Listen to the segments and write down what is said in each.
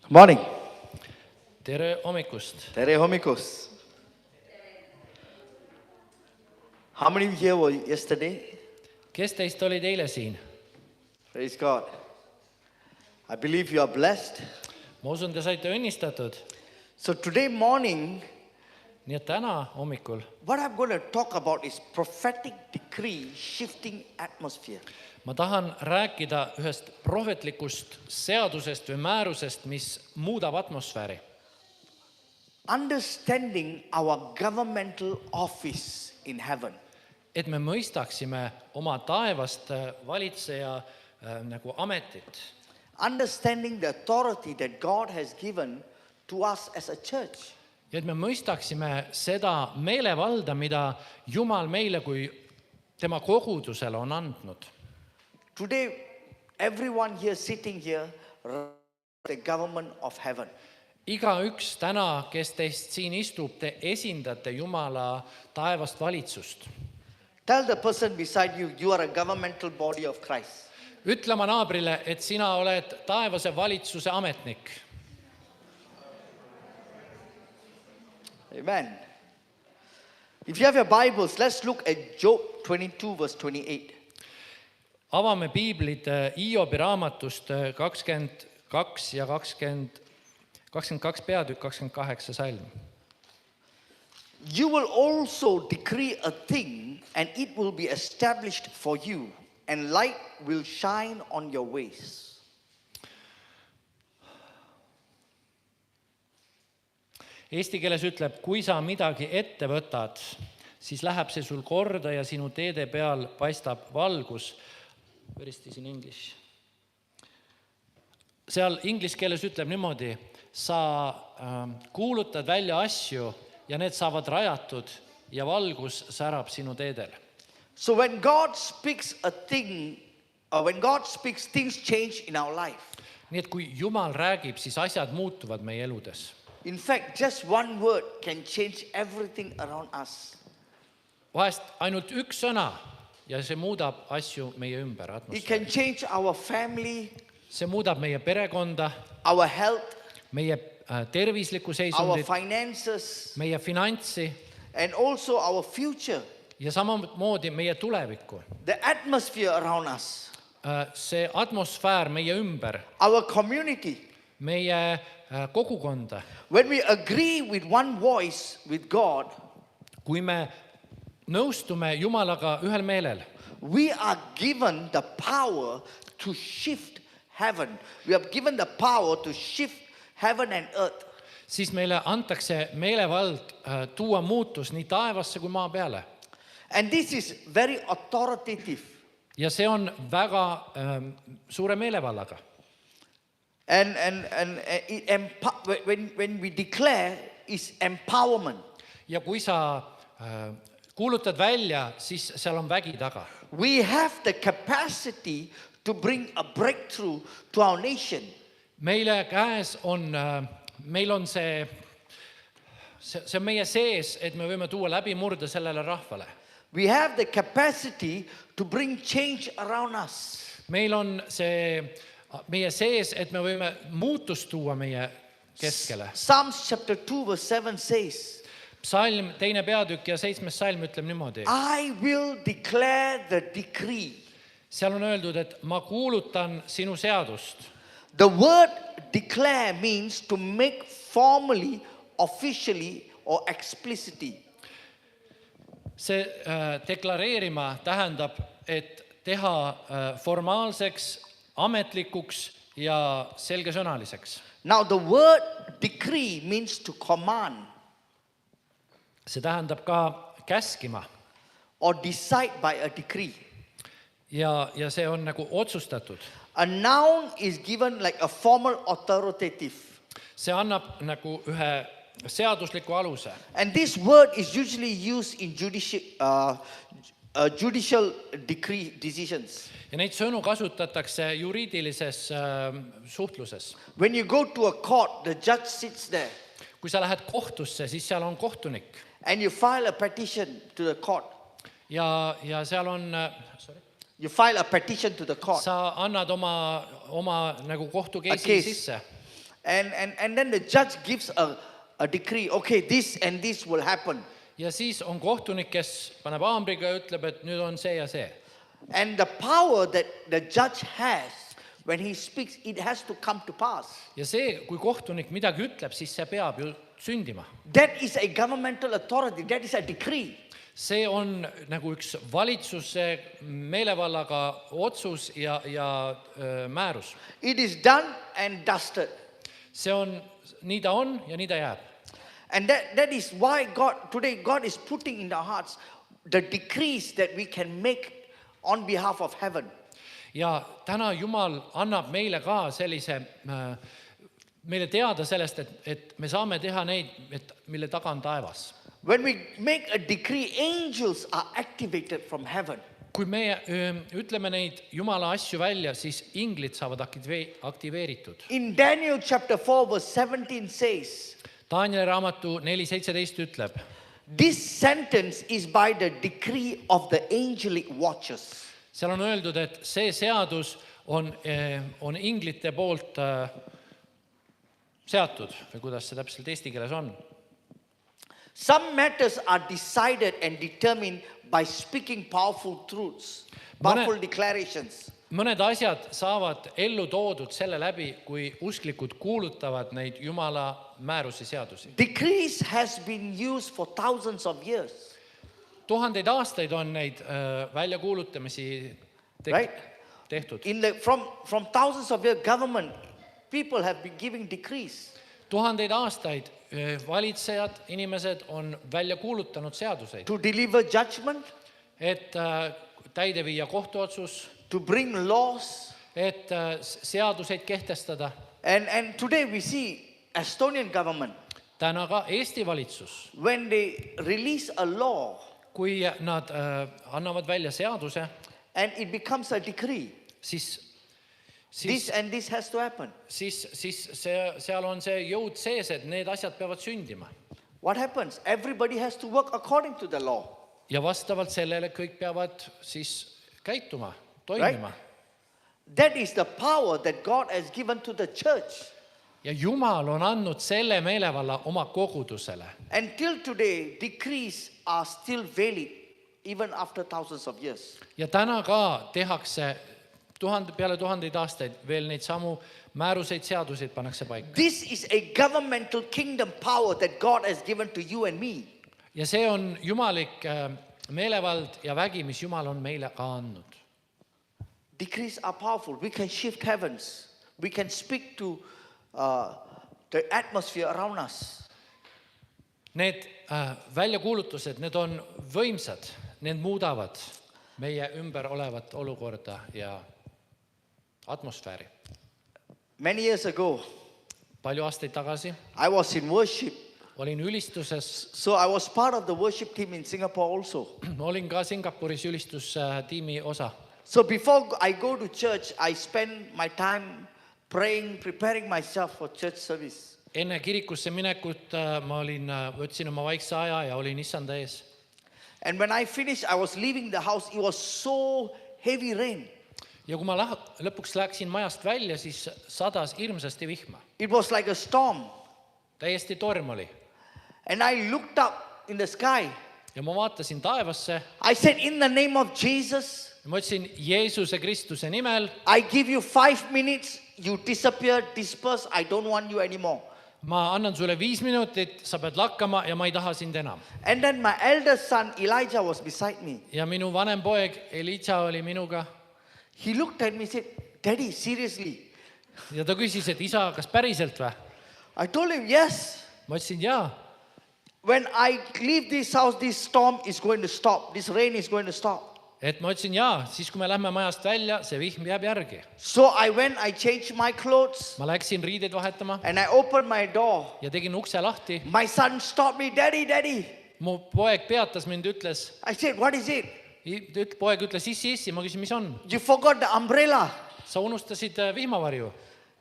Morning. Tere hommikust! Tere hommikust. How many of you here were yesterday? Kes teist olid eile siin? Praise God. I believe you are blessed. Ma usun, te saite õnnistatud. So today morning, Nii et täna hommikul what I'm going to talk about is prophetic decree shifting atmosphere. ma tahan rääkida ühest prohvetlikust seadusest või määrusest, mis muudab atmosfääri. Understanding our governmental office in heaven. Et me mõistaksime oma taevast valitseja nagu ametit. Understanding the authority that God has given to us as a church. Ja et me mõistaksime seda meelevalda, mida Jumal meile kui tema kogudusele on andnud. Today, everyone here sitting here, the government of heaven. Igaüks täna, kes teist siin istub, te esindate Jumala taevast valitsust. Tell the person beside you, you are a governmental body of Christ. Ütle oma naabrile, et sina oled taevase valitsuse ametnik. Amen. If you have your Bibles, let's look at Job 22 verse 28. Avame piiblid Hiobi raamatust 22 ja 22 peatükk 28 salm. You will also decree a thing, and it will be established for you, and light will shine on your ways. Eesti keeles ütleb, kui sa midagi ette võtad, siis läheb see sul korda ja sinu teede peal paistab valgus. Where is this in English? Seal inglise keeles ütleb niimoodi, sa kuulutad välja asju ja need saavad rajatud ja valgus särab sinu teedel. So when God speaks a thing, or when God speaks, things change in our life. Nii et kui Jumal räägib, siis asjad muutuvad meie eludes. In fact, just one word can change everything around us. Vahest ainult üks sõna ja see muudab asju meie ümber. It can change our family, See muudab meie perekonda, our health, meie tervislikku our seisundit, finances, meie finantsi and also our future. ja samamoodi meie tulevikku. The atmosphere around us, See atmosfäär meie ümber, our community. meie kogukonda. When we agree with one voice with God, Kui me nõustume Jumalaga ühel meelel, we are given the power to shift heaven. We are given the power to shift heaven and earth. siis meile antakse meelevald tuua muutus nii taevasse kui maa peale. And this is very authoritative. Ja see on väga suure meelevallaga. And when we declare, is empowerment. Ja kui sa kuulutad välja, siis seal on vägi taga. We have the capacity to bring a breakthrough to our nation. Meile käes on, meil on see on meie sees, et me võime tuua läbimurde sellele rahvale. We have the capacity to bring change around us. Meil on see meie sees, et me võime muutust tuua meie keskele. Psalms chapter 2 verse 7 says, Psalm 2 peatükk ja 7. salm ütleb niimoodi. I will declare the decree. Seal on öeldud, et ma kuulutan sinu seadust. The word declare means to make formally, officially or explicitly. See deklareerima tähendab, et teha formaalseks, ametlikuks ja selgesõnaliseks. Now the word decree means to command See tähendab ka käskima or decide by a decree. ja see on nagu otsustatud. A noun is given like a formal authoritative. See annab nagu ühe seadusliku aluse. And this word is usually used in judicial decree decisions. Ja neid sõnu kasutatakse juriidilises suhtluses. When you go to a court, the judge sits there. Kui sa lähed kohtusse, siis seal on kohtunik. And you file a petition to the court. Ja seal on, You file a petition to the court. sa annad oma nagu kohtukeisi case. sisse. And then the judge gives a decree, okay, this and this will happen. ja siis on kohtunik, kes paneb haamriga ja ütleb, et nüüd on see ja see. And the power that the judge has, when he speaks, it has to come to pass. ja see, kui kohtunik midagi ütleb, siis see peab ju sündima. That is a governmental authority, that is a decree. See on nagu üks valitsuse meelevallaga otsus ja määrus. It is done and dusted. See on, nii ta on ja nii ta jääb. And that is why today God is putting in our hearts the decrees that we can make on behalf of heaven. Ja täna Jumal annab meile ka sellise, meile teada sellest, et me saame teha neid, mille taga on taevas. When we make a decree, angels are activated from heaven. Kui me ütleme neid Jumala asju välja, siis inglid saavad aktiveeritud. In Daniel chapter 4 verse 17 says, Danieli raamatu 4.17 ütleb, this sentence is by the decree of the angelic watchers. seal on öeldud, et see seadus on inglite poolt seatud, või kuidas see täpselt eesti keeles on. Some matters are decided and determined by speaking powerful truths, powerful declarations. Mõned asjad saavad ellu toodud selle läbi, kui usklikud kuulutavad neid Jumala määruse seadusi. Decrees has been used for thousands of years. Tuhandeid aastaid on neid väljakuulutamisi Right? tehtud. From thousands of years, government, people have been giving decrees. Tuhandeid aastaid valitsejad, inimesed on välja kuulutanud seaduseid, To deliver judgment, et täide viia kohtuotsus, to bring laws. et seaduseid kehtestada. And today we see Estonian government, Täna ka Eesti valitsus, when they release a law kui nad annavad välja seaduse, and it becomes a decree, siis this and this has to happen. seal on see jõud sees, et need asjad peavad sündima. What happens? Everybody has to work according to the law. Ja vastavalt sellele kõik peavad siis käituma, toimima. That is the power that God has given to the church. Ja Jumal on andnud selle meelevalla oma kogudusele. Until today, decrees are still valid even after thousands of years. Ja täna ka tehakse peale tuhandeid aastaid veel neid samu määruseid, seaduseid pannakse paika. This is a governmental kingdom power that God has given to you and me. Ja see on jumalik meelevald ja vägi, mis Jumal on meile ka andnud. Decrees are powerful. We can shift heavens. We can speak to the atmosphere around us. Need väljakuulutused, need on võimsad, need muudavad meie ümber olevat olukorda ja atmosfääri. Many years ago, Palju aastaid tagasi I was in worship. olin ülistuses, So I was part of the worship team in Singapore also. olin ka Singapuris ülistustiimi osa. So before I go to church, I spend my time praying, preparing myself for church service. Enne kirikusse minekut ma võtsin oma vaikse aja ja olin issanda ees. And when I finished, I was leaving the house. It was so heavy rain. Ja kui ma lõpuks läksin majast välja, siis sadas hirmsasti vihma. It was like a storm. Täiesti torm oli. And I looked up in the sky. Ja ma vaatasin taevasse I said, in the name of Jesus, ja ma ütlesin, Jeesuse Kristuse nimel, I give you 5 minutes. You disappear, disperse. I don't want you anymore. ma annan sulle 5 minutit, sa pead lakkama ja ma ei taha sind enam. And then my eldest son, Elijah, was beside me. Ja minu vanem poeg Elijah oli minuga He looked at me and said, Daddy, seriously? ja ta küsis, et isa, kas päriselt või? I told him, yes. Ma ütlesin, jaa. When I leave this house, this storm is going to stop. This rain is going to stop. Et ma ütlesin, jaa, siis kui me lähme majast välja, see vihm jääb järgi. So I went, I changed my clothes, Ma läksin riideid vahetama and I opened my door. ja tegin ukse lahti. My son stopped me, Daddy, Daddy. Mu poeg peatas mind, ütles, I said, what is it? poeg ütles, issi, ma küsin, mis on? You forgot the umbrella. Sa unustasid vihmavarju.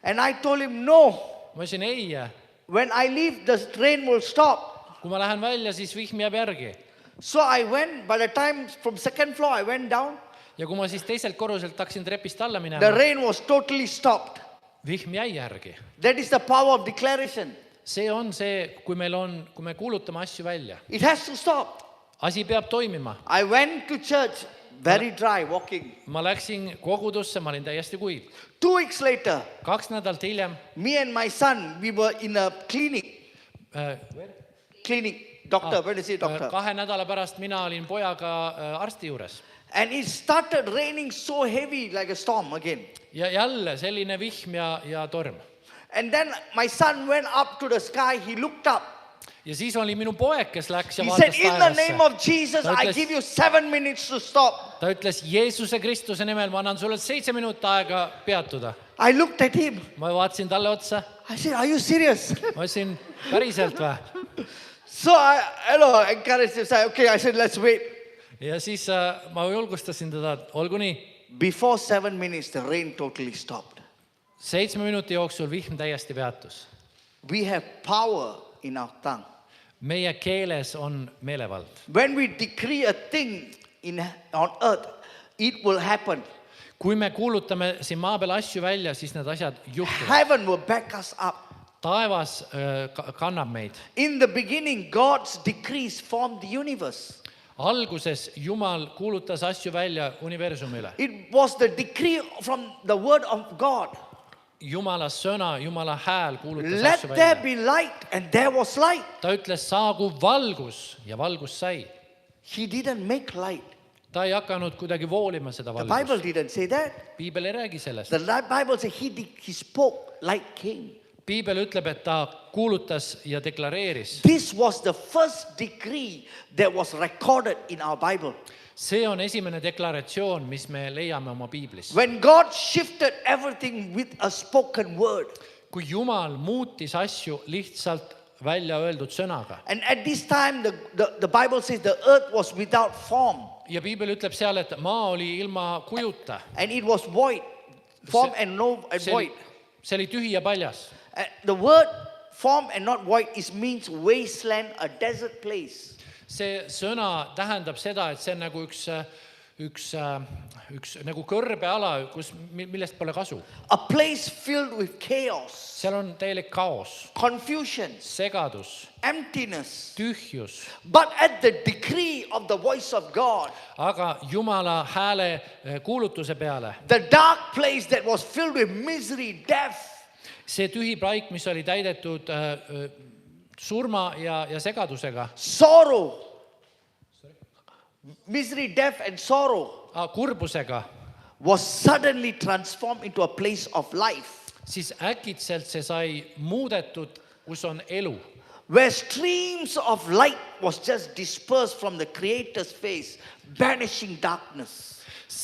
And I told him, no. Ma ütlesin, ei, When I leave, the rain will stop. kui ma lähen välja, siis vihm jääb järgi. So I went, by the time from second floor, I went down. Ja kui ma siis teiselt korruselt hakkasin trepist alla The minema, rain was totally stopped. vihm jäi järgi. That is the power of declaration. See on see, kui me kuulutame asju välja. It has to stop. Asi peab toimima. I went to church, very dry, walking. Ma läksin kogudusse, ma olin täiesti kuiv. 2 weeks later, 2 nädalat hiljem me and my son, we were in a clinic. Doctor, where is he, doctor? 2 nädala pärast mina olin pojaga arsti juures. And it started raining so heavy like a storm again. Ja jälle selline vihm ja torm. And then my son went up to the sky, he looked up. Ja siis oli minu poeg, kes läks ja He said, vaatas in the name taevasse. of Jesus, Ta I ütles- give you 7 minutes to stop. Ta ütles, Jeesuse Kristuse nimel ma annan sulle 7 minutit aega peatuda. I looked at him. Ma vaatasin talle otsa. I said, are you serious? Ma ütlesin, päriselt või? So I encouraged him. Say, okay, I said, let's wait. Ja siis ma julgustasin teda, et olgu nii. Before 7 minutes, the rain totally stopped. 7 minuti jooksul vihm täiesti peatus. We have power in our tongue. Meie keeles on meelevald. When we decree a thing on earth, it will happen. Kui me kuulutame siin maa peal asju välja, siis need asjad juhtuvad. Heaven will back us up. Taevas kannab meid. In the beginning, God's decrees formed the universe. Alguses Jumal kuulutas asju välja universumile. It was the decree from the word of God. Jumala sõna, Jumala hääl kuulutas Let asju there välja. be light, and there was light. Ta ütles, saagu valgus ja valgus sai. He didn't make light. Ta ei hakanud kuidagi voolima seda The Bible valgust. didn't say that. Piibel ei räägi sellest. The Bible says he spoke, light came. Piibel ütleb, et ta kuulutas ja deklareeris. This was the first decree that was recorded in our Bible. See on esimene deklaratsioon, mis me leiame oma Piiblis. When God shifted everything with a spoken word. Kui Jumal muutis asju lihtsalt välja öeldud sõnaga. And at this time, the Bible says the earth was without form. Ja Piibel ütleb seal, et maa oli ilma kujuta. And it was void. Form and no and void. See oli tühi ja paljas. The word form and not void means wasteland, a desert place. See sõna tähendab seda, et see on nagu üks nagu kõrbeala, millest pole kasu. A place filled with chaos, Seal on täielik kaos, confusion, segadus, emptiness. tühjus. But at the decree of the voice of God, Aga Jumala hääle kuulutuse peale, the dark place that was filled with misery, death, see tühi paik, mis oli täidetud surma ja segadusega, sorrow, misery, death, and sorrow kurbusega, was suddenly transformed into a place of life, siis äkitselt see sai muudetud, kus on elu. where streams of light was just dispersed from the Creator's face, banishing darkness.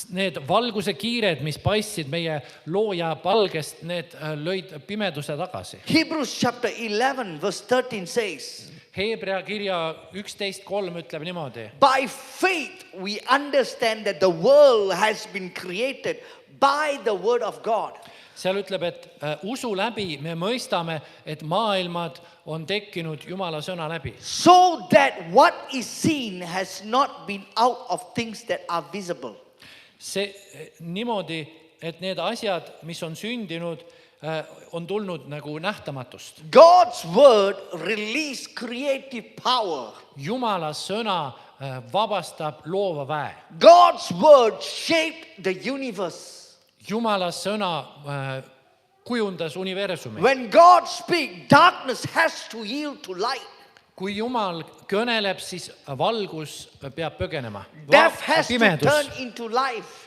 Need valguse kiired, mis paistsid meie looja palgest, need lõid pimeduse tagasi. Hebrews chapter 11 verse 13 says, Heebrea kirja 11.3 ütleb niimoodi. by faith we understand that the world has been created by the word of God. Seal ütleb, et usu läbi me mõistame, et maailmad on tekkinud Jumala sõna läbi. So that what is seen has not been out of things that are visible. See niimoodi, et need asjad, mis on sündinud, on tulnud nagu nähtamatust. God's word released creative power. Jumala sõna vabastab loova väe. God's word shaped the universe. Jumala sõna kujundas universumi. When God speaks, darkness has to yield to light. Kui Jumal kõneleb, siis valgus peab põgenema. Death has to Pimedus, turn into life.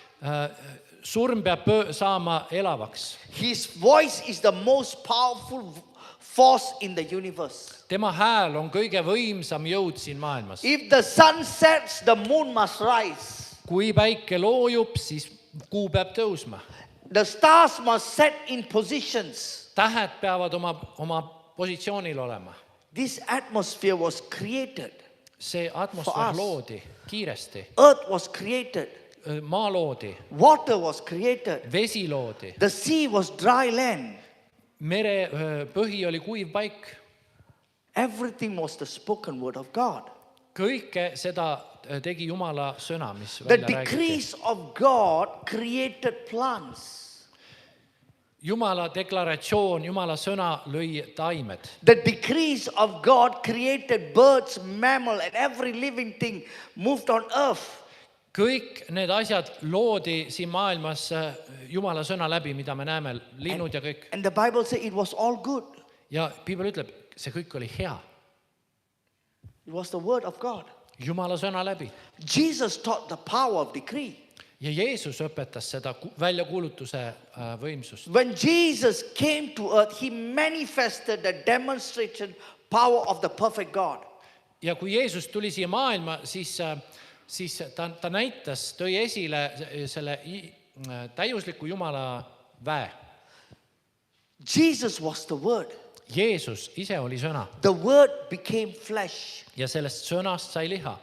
surm peab saama elavaks. His voice is the most powerful force in the universe. Tema hääl on kõige võimsam jõud siin maailmas. If the sun sets, the moon must rise. Kui päike loojub, siis kuu peab tõusma. The stars must set in positions. Tähed peavad oma positsioonil olema. This atmosphere was created. See For atmosfäär us. loodi kiiresti. Earth was created. Maa loodi, Water was created. vesi loodi, The sea was dry land. mere põhi oli kuiv paik. Everything was the spoken word of God. Kõike seda tegi Jumala sõna, mis The välja räägiti. decrees of God created plants. Jumala deklaratsioon, Jumala sõna lõi taimed. The decrees of God created birds, mammal, and every living thing moved on earth. Kõik need asjad loodi siin maailmas Jumala sõna läbi, mida me näeme, linnud ja kõik. And the Bible says it was all good. Ja Piibel ütleb, see kõik oli hea. It was the word of God. Jumala sõna läbi. Jesus taught the power of decree. Ja Jeesus õpetas seda väljakuulutuse võimsust. When Jesus came to earth, he manifested the demonstration power of the perfect God. Ja kui Jeesus tuli siia maailma, siis ta näitas, tõi esile selle täiusliku Jumala väe. Jesus was the word. Jeesus ise oli sõna The word became flesh. ja sellest sõnast sai liha.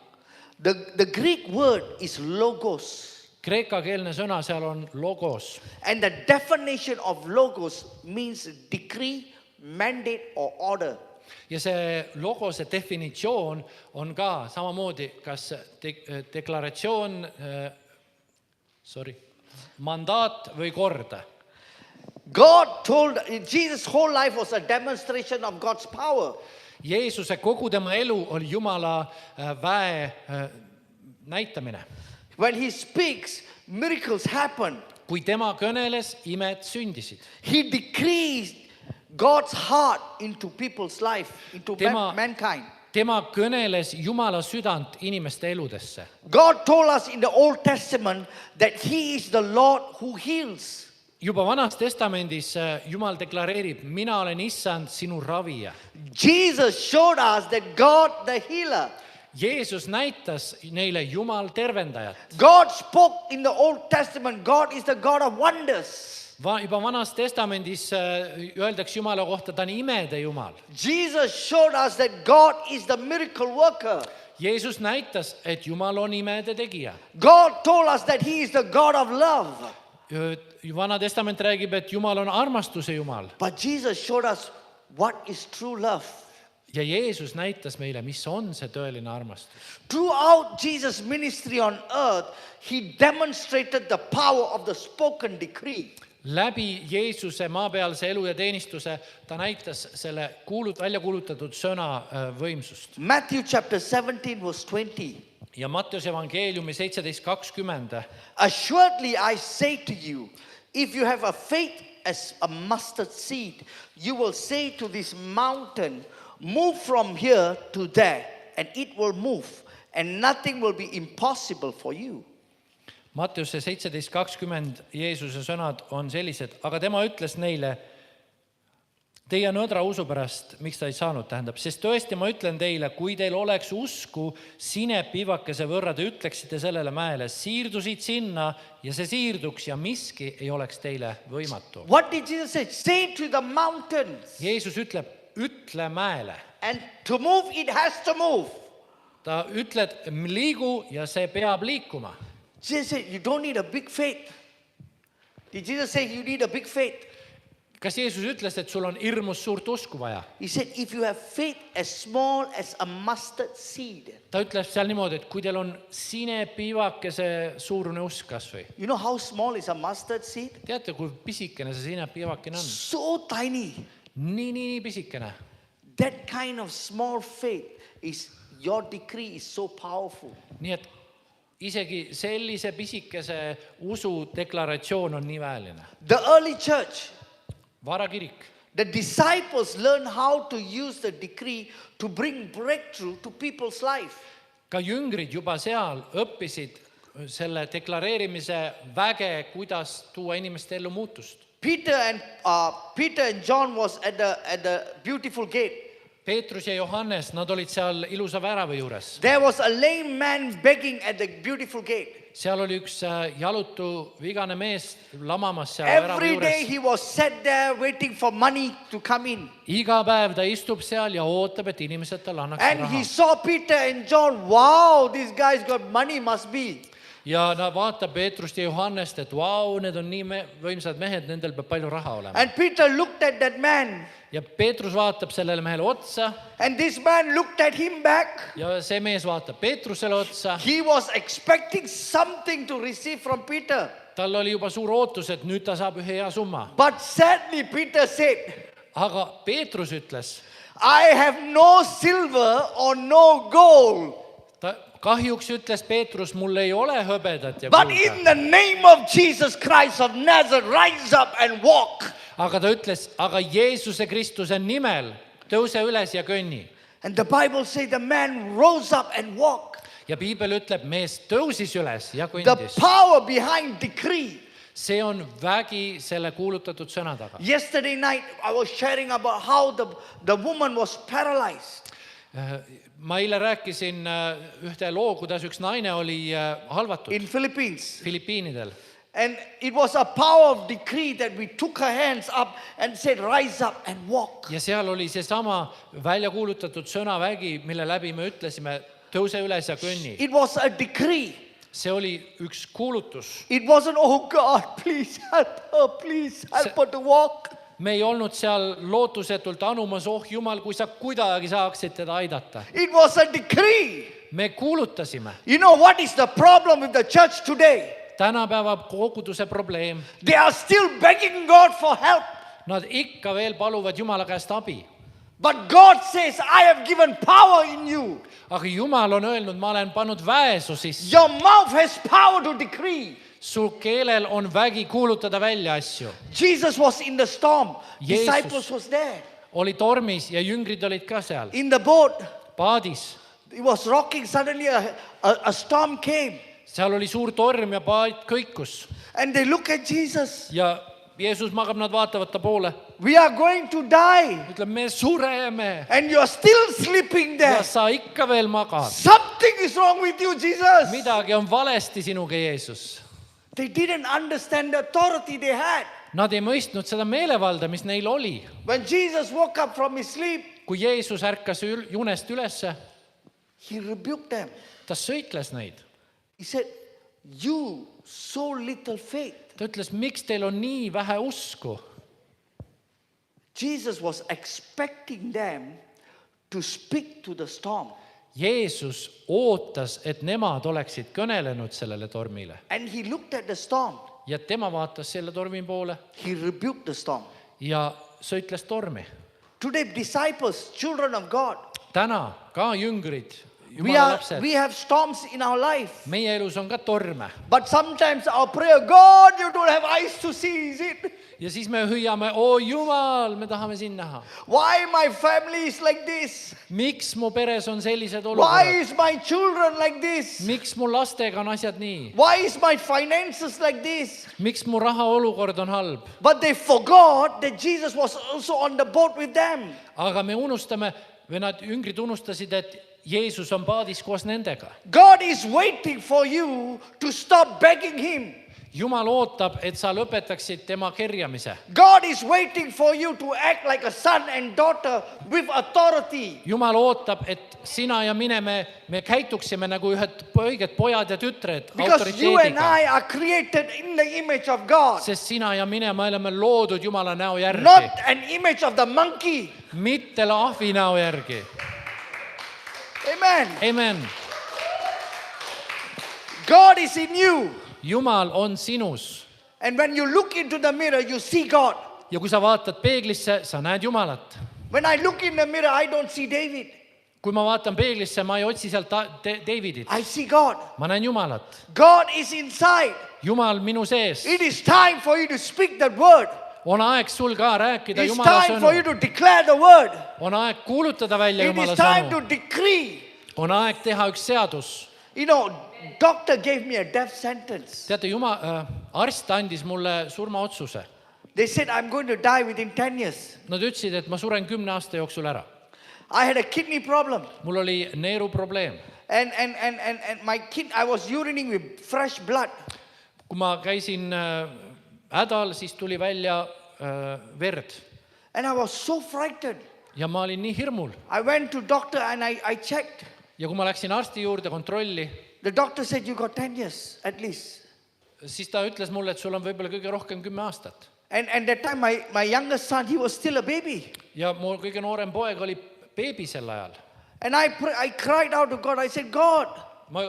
The Greek word is logos. Kreekakeelne sõna seal on logos. And the definition of logos means decree, mandate or order. Ja see logose definitsioon on ka samamoodi kas deklaratsioon, mandaat või kord. God told, Jesus' whole life was a demonstration of God's power. Jeesuse kogu tema elu oli Jumala väe näitamine. When he speaks, miracles happen. Kui tema kõneles, imed sündisid. He decrees God's heart into people's life, into mankind. Tema kõneles Jumala südant inimeste eludesse. God told us in the Old Testament that he is the Lord who heals. Juba Vanas Testamendis Jumal deklareerib, mina olen issand sinu ravija. Jesus showed us that God the healer. Jeesus näitas neile Jumal tervendajat. God spoke in the Old Testament, God is the God of wonders. Juba Vanas Testamendis öeldakse Jumala kohta, ta on imede Jumal. Jesus showed us that God is the miracle worker. Jeesus näitas, et Jumal on imede tegija. God told us that he is the God of love. Vana Testament räägib, et Jumal on armastuse Jumal. But Jesus showed us what is true love. Ja Jeesus näitas meile, mis on see tõeline armastus. Throughout Jesus' ministry on earth, he demonstrated the power of the spoken decree. Läbi Jeesuse maapealse elu ja teenistuse ta näitas selle välja kuulutatud sõna võimsust. Matthew chapter 17 verse 20. Ja Matteuse evangeeliumi 17:20. Assuredly I say to you, if you have a faith as a mustard seed, you will say to this mountain, move from here to there, and it will move, and nothing will be impossible for you. Matteuse 17:20 Jeesuse sõnad on sellised, aga tema ütles neile, teie nõdra usu pärast, miks ta ei saanud, tähendab, sest tõesti ma ütlen teile, kui teil oleks usku sinepiivakese võrra, te ütleksite sellele mäele, siirdusid sinna ja see siirduks ja miski ei oleks teile võimatu. What did Jesus say? Say to the mountains. Jeesus ütleb, ütle mäele. And to move, it has to move. Ta ütled, liigu ja see peab liikuma. Jesus said, you don't need a big faith. Did Jesus say you need a big faith? Kas Jeesus ütles, et sul on hirmus suurt usku vaja? He said, if you have faith as small as a mustard seed. Ta ütleb seal niimoodi, et kui teil on sinepiivakese suurune usk kas või. You know how small is a mustard seed? Teate, kui pisikene see sinepiivakene on? So tiny. Nii pisikene. That kind of small faith is, your decree is so powerful. Nii et isegi sellise pisikese usu deklaratsioon on nii väeline. The early church, Varakirik. the disciples learned how to use the decree to bring breakthrough to people's life. Ka jüngrid juba seal õppisid selle deklareerimise väge, kuidas tuua inimeste ellu muutust. Peter and John was at the beautiful gate. Peetrus ja Johannes, nad olid seal ilusa värava juures. There was a lame man begging at the beautiful gate. Seal oli üks jalutu vigane mees lamamas seal värava Every day juures. he was sat there waiting for money to come in. Iga päev ta istub seal ja ootab, et inimesed talle annaks And raha. he saw Peter and John. Wow, these guys got money must be. Ja ta vaatab Peetrust ja Johannest, et vau, need on nii võimsad mehed, nendel peab palju raha olema. And Peter looked at that man. Ja Peetrus vaatab sellele mehele otsa And this man looked at him back. ja see mees vaatab Peetrusele otsa. He was expecting something to receive from Peter. tal oli juba suur ootus, et nüüd ta saab ühe hea summa. But sadly, Peter said, Aga Peetrus ütles, I have no silver or no gold, kahjuks ütles Peetrus, mul ei ole hõbedat ja but kulda. in the name of Jesus Christ of Nazareth, rise up and walk. Aga ta ütles, aga Jeesuse Kristuse nimel tõuse üles ja kõnni. And the Bible says the man rose up and walked. Ja piibel ütleb, mees tõusis üles ja The kõndis. power behind decree. See on vägi selle kuulutatud sõna taga. Yesterday night, I was sharing about how the woman was paralyzed. Ma eile rääkisin ühte loo, kuidas üks naine oli halvatud In Philippines. Filipiinidel. And it was a power of decree that we took her hands up and said, rise up and walk. Ja seal oli seesama välja kuulutatud sõnavägi, mille läbi me ütlesime, tõuse üles ja kõnni. It was a decree. See oli üks kuulutus. It wasn't, oh God, please help her, please help her to walk. Me ei olnud seal lootusetult anumas, oh Jumal, kui sa kuidagi saaksid teda aidata. It was a decree. Me kuulutasime. You know what is the problem with the church today? Tänapäeva koguduse probleem. They are still begging God for help. Nad ikka veel paluvad Jumala käest abi. But God says, I have given power in you. Aga Jumal on öelnud, ma olen pannud väesu sisse. Your mouth has power to decree. Su keelel on vägi kuulutada välja asju. Jesus was in the storm. Jesus. Disciples was there. Oli tormis ja jüngrid olid ka seal. In the boat, Paadis. it was rocking. Suddenly a storm came. Seal oli suur torm ja paat kõikus. And they look at Jesus. Ja Jeesus magab, nad vaatavad ta poole. We are going to die. Ütleb, me sureme. And you are still sleeping Ja there. sa ikka veel magad. Something is wrong with you, Jesus. Midagi on valesti sinuga, Jeesus. They didn't understand the authority they had. Nad ei mõistnud seda meelevalda, mis neil oli. When Jesus woke up from his sleep, Kui Jeesus ärkas junest ülesse, he rebuked them. ta sõitles neid. He said, you so little faith. Ta ütles, miks teil on nii vähe usku? Jesus was expecting them to speak to the storm. Jeesus ootas, et nemad oleksid kõnelenud sellele tormile. And he looked at the storm. Ja tema vaatas selle tormi poole He rebuked the storm. ja sõitles tormi. Today, disciples, children of God, Täna ka jüngrid, we Jumala lapsed, have storms in our life. meie elus on ka torme. But sometimes our prayer, God, you don't have eyes to see, is it? Ja siis me hüüame, oo Jumal, me tahame sind näha. Why my family is like this? Miks mu peres on sellised Why olukorrad? is my children like this? Miks mu lastega on asjad nii? Why is my finances like this? Miks mu raha olukord on halb? But they forgot that Jesus was also on the boat with them. Aga me unustame, või nad jüngrid unustasid, et Jeesus on paadis koos nendega. God is waiting for you to stop begging him. Jumal ootab, et sa lõpetaksid tema kerjamise. God is waiting for you to act like a son and daughter with authority. Jumal ootab, et sina ja mine me käituksime nagu ühed õiged pojad ja tütred Because you and autoriteediga. I are created in the image of God. Sest sina ja mine, me oleme loodud Jumala näo järgi. Not an image of the monkey. Mitte lahvi näo järgi. Amen. Amen. God is in you. Jumal on sinus. And when you look into the mirror, you see God. Ja kui sa vaatad peeglisse, sa näed Jumalat. When I look in the mirror, I don't see David. Kui ma vaatan peeglisse, ma ei otsi sealt Davidit. I see God. Ma näen Jumalat. God is inside. Jumal minu sees. It is time for you to speak that word. On aeg sul ka rääkida It's Jumala time for you sõnu. to declare the word. On aeg kuulutada välja It Jumala is time to sõnu. decree. On aeg teha üks seadus. You know, doctor gave me a death sentence. Teate, arst andis mulle surmaotsuse. They said I'm going to die within 10 years. Nad ütlesid, et ma suren 10 aasta jooksul ära. I had a kidney problem. Mul oli neeruprobleem. And my I was urinating with fresh blood. Kui ma käisin hädal, siis tuli välja verd. And I was so frightened. Ja ma olin nii hirmul. I went to doctor and I checked. Ja kui ma läksin arsti juurde kontrolli, The doctor said you got 10 years at least. siis ta ütles mulle, et sul on võib-olla kõige rohkem 10 aastat. And that time my youngest son, he was still a baby. Ja mu kõige noorem poeg oli beebi sel ajal. And I cried out to God. I said, God, ma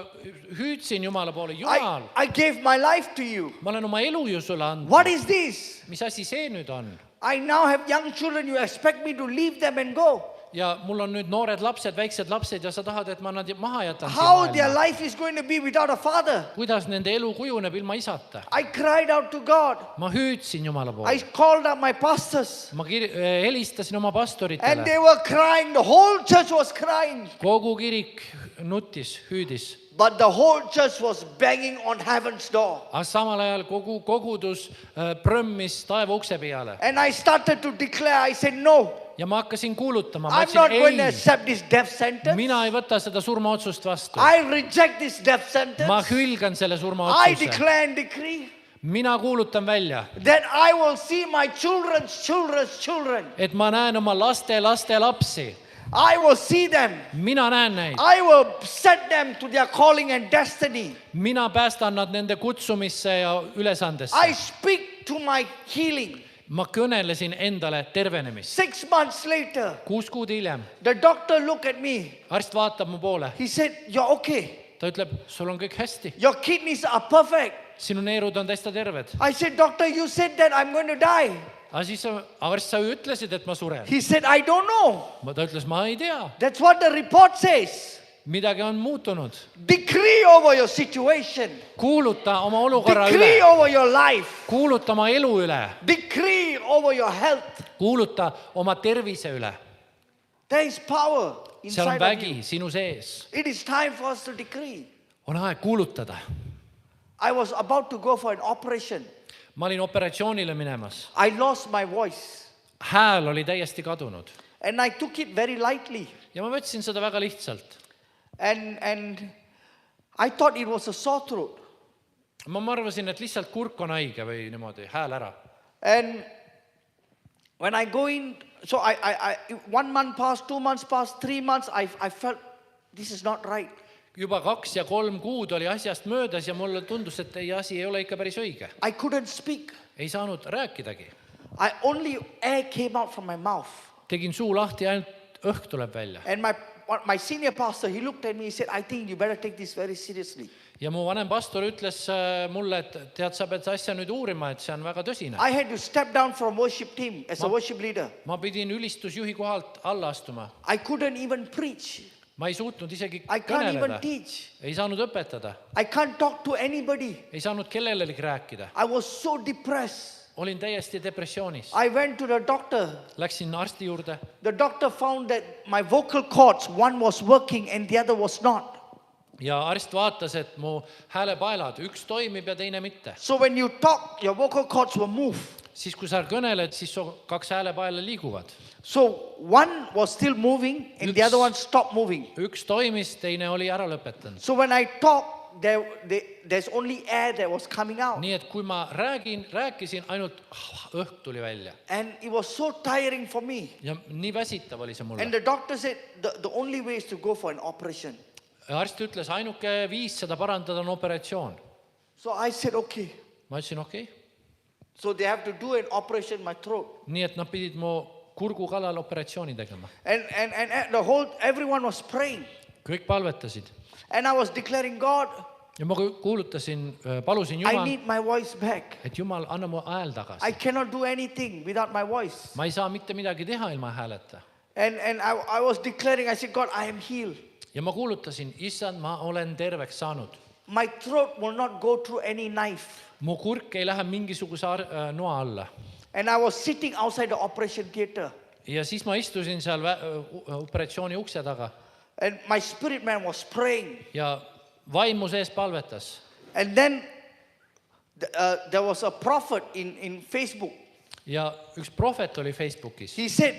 hüüdsin Jumala poole, Jumal , I gave my life to you. ma olen oma elu ju sulle andnud . What is this? mis asi see nüüd on ? I now have young children. You expect me to leave them and go? ja mul on nüüd noored lapsed , väiksed lapsed ja sa tahad , et ma nad maha jätan How siia their maailma . life is going to be without a father? kuidas nende elu kujuneb ilma isata ? I cried out to God. ma hüüdsin Jumala I poole , called out my pastors. ma helistasin oma And pastoritele they , were crying. The whole church was crying. kogu kirik nuttis , hüüdis , But the whole church was banging on heaven's door. aga samal ajal kogu kogudus prõmmis taeva ukse peale And I started to declare, I said, no, ja ma hakkasin kuulutama , ma I'm not going to ütlesin accept this death ei , sentence. mina ei võta seda surmaotsust vastu , I reject this death ma sentence. hülgan selle I surmaotsuse , declare and decree mina kuulutan välja , that I will see my children's children. et ma näen oma laste lapsi , I will see them. mina näen neid , I will set them to their calling and destiny. mina päästan nad nende kutsumisse ja ülesandesse I . speak to my healing. ma kõnelesin endale tervenemist . 6 months later, 6 kuud hiljem the doctor looked at me. arst vaatab mu poole , He said, you're okay. ta ütleb , sul on kõik hästi , Your kidneys are perfect. sinu neerud on täitsa terved . I said, doctor, you said that I'm going to die. aga siis arst , sa ju ütlesid , et ma suren . He said, I don't know. ta ütles , ma ei tea , That's what the report says. midagi on muutunud . Decree over your situation. kuuluta oma olukorra Decree üle , over your life. kuuluta oma elu üle , Decree over your health. kuuluta oma tervise üle . There is power seal on inside of vägi you. sinu sees . It is time for us to decree. on aeg kuulutada . I was about to go for an operation. ma olin operatsioonile minemas , I lost my voice. hääl oli täiesti kadunud And I took it very lightly. ja ma võtsin seda väga lihtsalt . And I thought it was a sore throat. ma arvasin , et lihtsalt kurk on haige või niimoodi , hääl ära . And when I go in, so I 1 month passed, 2 months passed, 3 months, I felt this is not right. juba 2 ja 3 kuud oli asjast möödas ja mulle tundus , et ei , asi ei ole ikka päris õige . I couldn't speak. ei saanud rääkidagi . Only air came out from my mouth. tegin suu lahti ja ainult õhk tuleb välja . And my senior pastor, he looked at me, he said, I think you better take this very seriously. ja mu vanem pastor ütles mulle , et tead , sa pead asja nüüd uurima , et see on väga tõsine . I had to step down from worship team as a worship leader. ma pidin ülistusjuhi kohalt alla astuma . I couldn't even preach. ma ei suutnud isegi I can't even kõneleda , teach. ei saanud õpetada , I can't talk to anybody. ei saanud kellelegi rääkida . I was so depressed. olin täiesti depressioonis . I went to the doctor. Läksin arsti juurde , The doctor found that my vocal cords, one was working and the other was not. ja arst vaatas , et mu häälepaelad , üks toimib ja teine mitte . So when you talk, your vocal cords will move. siis , kui sa kõneled , siis su 2 häälepaela liiguvad . So one was still moving and the Üks- other one stopped moving. üks toimis , teine oli ära lõpetanud . So when I talk, there's only air that was coming out. nii et kui ma rääkisin , ainult õhk tuli välja And it was so tiring for me. ja nii väsitav oli see And mulle . the doctor said the only way is to go for an operation. arst ütles , ainuke viis seda parandada on operatsioon . So I said, okay. ma ütlesin okei okay. . So they have to do an operation in my throat. nii et nad pidid mu kurgu kallal operatsiooni tegema . And everyone was praying. kõik palvetasid And I was declaring, God, ja ma kuulutasin , palusin I Jumal , need my voice back. et Jumal , anna mu hääl I tagasi . cannot do anything without my voice. ma ei saa mitte midagi teha ilma hääleta . And I was declaring, I said, God, I am healed. ja ma kuulutasin , issand , ma olen terveks saanud . My throat will not go through any knife. mu kurk ei lähe mingisuguse noa alla . And I was sitting outside the operation theater. ja siis ma istusin seal operatsiooni ukse taga And my spirit man was praying. ja vaimu sees palvetas . And then there was a prophet in Facebook. ja üks prohvet oli Facebookis He said,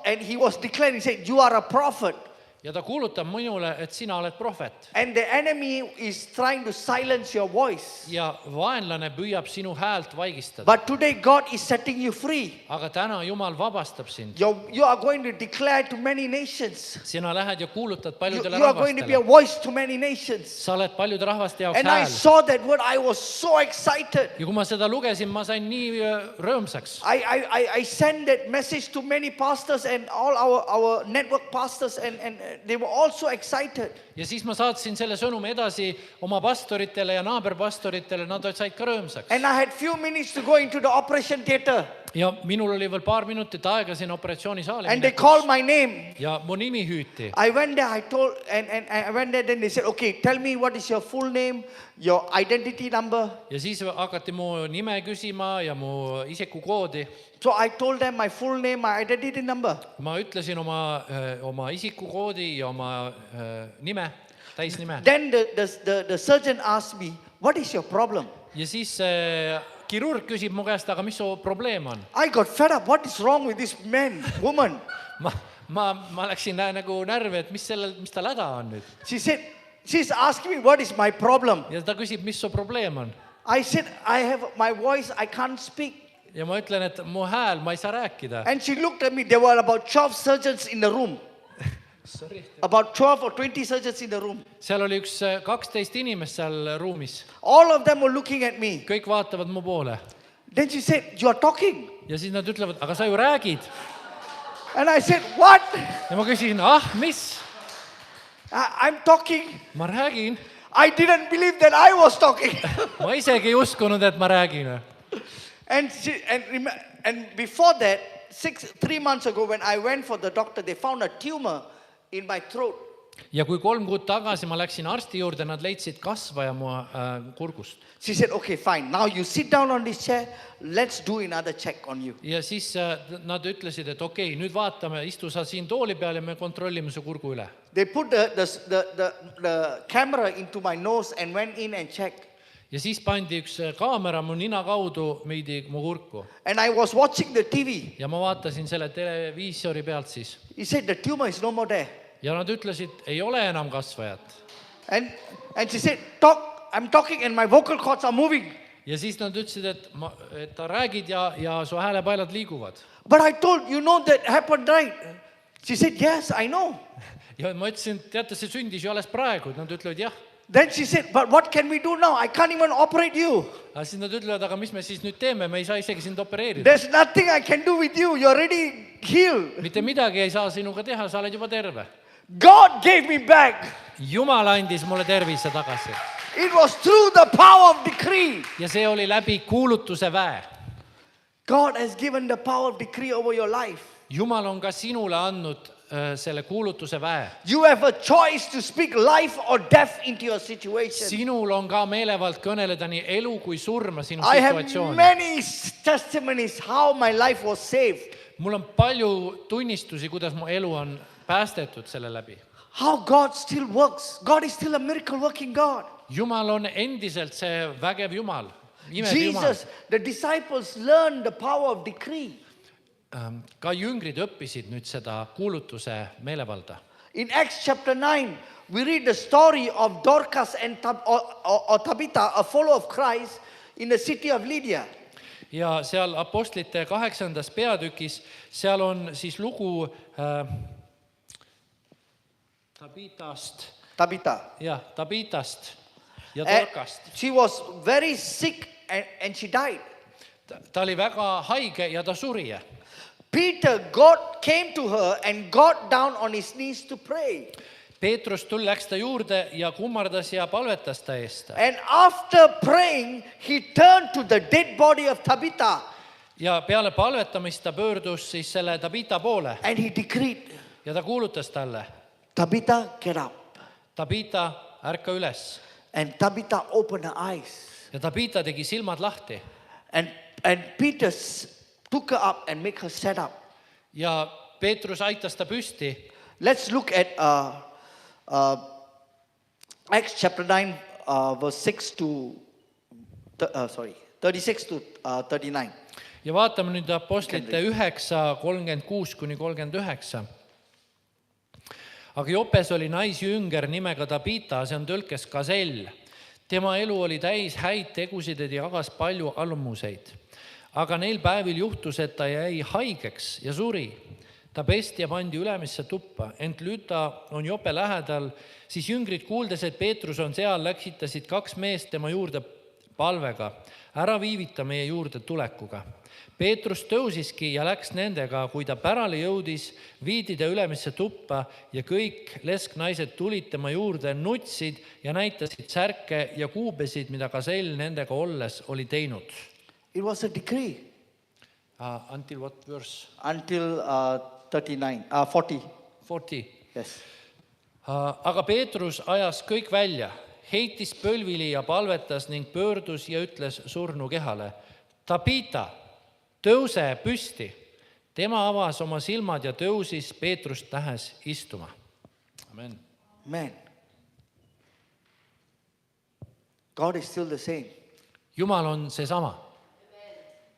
and he was declaring, he said, you are a prophet. ja ta kuulutab minule , et sina oled prohvet And the enemy is trying to silence your voice. ja vaenlane püüab sinu häält vaigistada . But today God is setting you free. aga täna Jumal vabastab sind . You are going to declare to many nations. sina lähed ja kuulutad You paljudele are going to be a rahvastele . voice to many nations. sa oled paljude rahvaste jaoks And I hääl . saw that word, I was so excited. ja kui ma seda lugesin , ma sain nii rõõmsaks . I sent that message to many pastors and all our network pastors and they were also excited. ja siis ma saatsin selle sõnumi edasi oma pastoritele ja naaberpastoritele, nad said ka rõõmsaks. And I had few minutes to go into the operation theater. Ja minul oli veel paar minutit aega siin operatsioonisaali And they called my name. ja mu nimi hüüti. I went there, and I went there, then they said, okay, tell me what is your full name, your identity number. Ja siis hakati mu nime küsima ja mu isikukoodi. So I told them my full name, my identity number. Ma ütlesin oma isikukoodi ja oma nime, täisnime. Then the surgeon asked me, what is your problem? Ja siis kirurg küsib mu käest, aga mis su probleem on? I got fed up. What is wrong with this man, woman? Ma läksin nagu närvi, et mis tal häda on nüüd. She said, she's asking me, what is my problem? Ja ta küsib, mis su probleem on. I said, I have my voice, I can't speak. Ja ma ütlen, et mu hääl, ma ei saa rääkida. And she looked at me. There were about 12 surgeons in the room. Sorry. About 12 or 20 surgeons in the room. Seal oli 12 inimest seal ruumis. All of them were looking at me. Kõik vaatavad mu poole. Then she said, you are talking. Ja siis nad ütlevad, aga sa ju räägid. And I said, what? Ja ma küsin, mis? I'm talking. Ma räägin. I didn't believe that I was talking. Ma isegi ei uskunud, et ma räägin. And before that, 3 months ago, when I went for the doctor, they found a tumor in my throat. Ja kui 3 kuud tagasi ma läksin arsti juurde, nad leidsid kasvaja mu kurgust. She said, okay, fine. Now you sit down on this chair. Let's do another check on you. Ja siis nad ütlesid, et okei, nüüd vaatame, istu sa siin tooli peal ja me kontrollime su kurgu üle. They put the camera into my nose and went in and checked. Ja siis pandi üks kaamera mu nina kaudu meidi mu kurku. And I was watching the TV. Ja ma vaatasin selle televiisori pealt siis. He said, the tumor is no more there. Ja nad ütlesid, ei ole enam kasvajat. And she said, I'm talking and my vocal cords are moving. Ja siis nad ütlesid, et ta räägid ja su häälepaelad liiguvad. But I told, you know that happened, right? She said, yes, I know. Ja ma ütlesin, teate, see sündis ju alles praegu. Nad ütlevad, jah. Then she said, but what can we do now? I can't even operate you. Aga siis nad ütlevad, aga mis me siis nüüd teeme? Me ei saa isegi sind opereerida. There's nothing I can do with you. You're already healed. Mitte midagi ei saa sinuga teha, sa oled juba terve. God gave me back. Jumal andis mulle tervise tagasi. It was through the power of decree. Ja see oli läbi kuulutuse väe. God has given the power of decree over your life. Jumal on ka sinule andnud selle kuulutuse väe. You have a choice to speak life or death into your situation. Sinul on ka meelevald kõneleda nii elu kui surma sinu I have situatsiooni. many testimonies how my life was saved. Mul on palju tunnistusi, kuidas mu elu on päästetud selle läbi. How God still works. God is still a miracle working God. Jumal on endiselt see vägev Jumal. Imev Jumal. Jesus, the disciples learned the power of decree. Ka jüngrid õppisid nüüd seda kuulutuse meelevalda. In Acts chapter 9, we read the story of Dorcas and Tabitha, a follower of Christ, in the city of Lydia. Ja seal apostlite 8. peatükis, seal on siis lugu Tabitast ja Dorkast. She was very sick and she died. Ta oli väga haige ja ta suri. Peter, God came to her and got down on his knees to pray. Peetrus läks ta juurde ja kummardas ja palvetas ta eest. And after praying, he turned to the dead body of Tabitha. Ja peale palvetamist ta pöördus siis selle Tabitha poole. And he decreed, ja ta kuulutas talle. Tabitha, get up. Tabitha, ärka üles. And Tabitha opened her eyes. Ja Tabitha tegi silmad lahti. And Peter took her up and make her set up. Ja Peetrus aitas ta püsti. Let's look at Acts chapter 9, verse 36 to 39. Ja vaatame nüüd apostlite 9:36-39. Aga Jopes oli naisjünger nimega Tabitha, see on tõlkes Kasell. Tema elu oli täis häid tegusid ja jagas palju almuseid. Aga neil päevil juhtus, et ta jäi haigeks ja suri. Ta pesti ja pandi ülemisse tuppa, ent Lüda on Jope lähedal. Siis jüngrid kuuldes, et Peetrus on seal, läksitasid 2 meest tema juurde palvega, ära viivita meie juurde tulekuga. Peetrus tõusiski ja läks nendega, kui ta pärale jõudis, viidi ta ülemisse tuppa ja kõik lesknaised tulid tema juurde, nutsid ja näitasid särke ja kuubesid, mida Gazell nendega olles oli teinud. It was a decree Until what verse? until 40. 40. Yes. Aga Peetrus ajas kõik välja, heitis põlvili ja palvetas ning pöördus ja ütles surnu kehale, Tabita, tõuse püsti. Tema avas oma silmad ja tõusis Peetrust nähes istuma. Amen. Man, God is still the same. Jumal on seesama.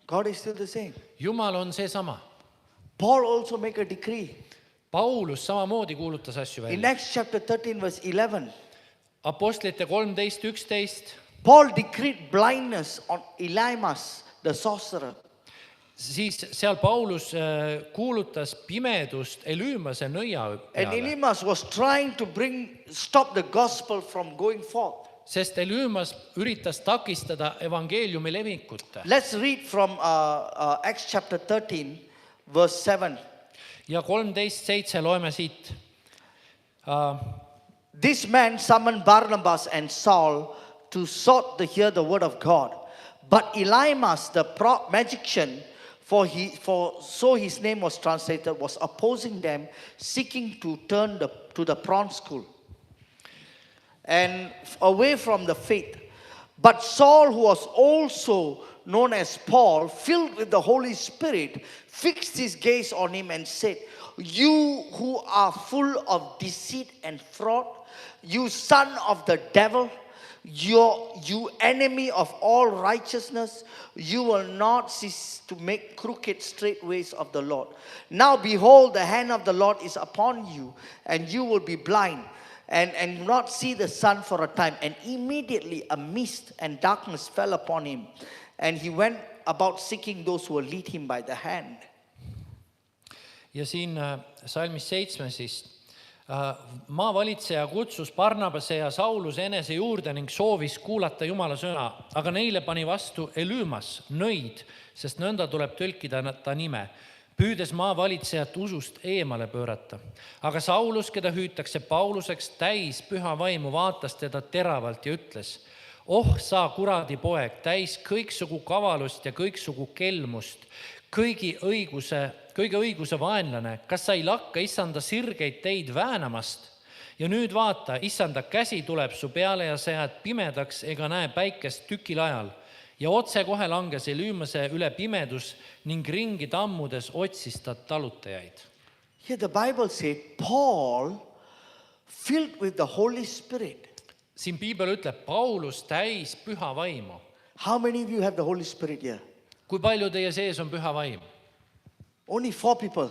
God is still the same. Jumal on seesama. Paul also make a decree. Paulus samamoodi kuulutas asju In välja. Acts chapter 13 verse 11, Apostlite 13:11. Paul decreed blindness on Elymas, the sorcerer. Siis seal Paulus kuulutas pimedust Elüümase nõia And peale, Elymas was trying to stop the gospel from going forth. sest Elüümas üritas takistada evangeeliumi levikut. Let's read from Acts chapter 13 verse 7. Ja 13:7 loeme siit. This man summoned Barnabas and Saul to sought to hear the word of God. But Elymas, the magician, for so his name was translated, was opposing them, seeking to turn to the prawn school and away from the faith. But Saul, who was also known as Paul, filled with the Holy Spirit, fixed his gaze on him and said, You who are full of deceit and fraud, you son of the devil, you enemy of all righteousness, you will not cease to make crooked straight ways of the Lord. Now behold, the hand of the Lord is upon you, and you will be blind and not see the sun for a time. And immediately a mist and darkness fell upon him, and he went about seeking those who will lead him by the hand. Ja siin salmis 7 siis maavalitseja kutsus Barnabase ja Sauluse enese juurde ning soovis kuulata Jumala sõna, aga neile pani vastu Elüümas, nõid, sest nõnda tuleb tõlkida ta nime, püüdes maavalitsejat usust eemale pöörata. Aga Saulus, keda hüütakse Pauluseks, täis püha vaimu, vaatas teda teravalt ja ütles, Oh sa kuradi poeg, täis kõiksugu kavalust ja kõiksugu kelmust, kõige õiguse vaenlane, kas sa ei lakka issanda sirgeid teid väänamast? Ja nüüd vaata, issanda käsi tuleb su peale ja sa jääd pimedaks ega näe päikest tükil ajal. Ja otse kohe langes Elüümase üle pimedus ning ringi tammudes otsis ta talutajaid. Here the Bible said, Paul, filled with the Holy Spirit. Siin Piibel ütleb, Paulus täis püha vaimu. How many of you have the Holy Spirit here? Kui palju teie sees on püha vaim? Only 4 people.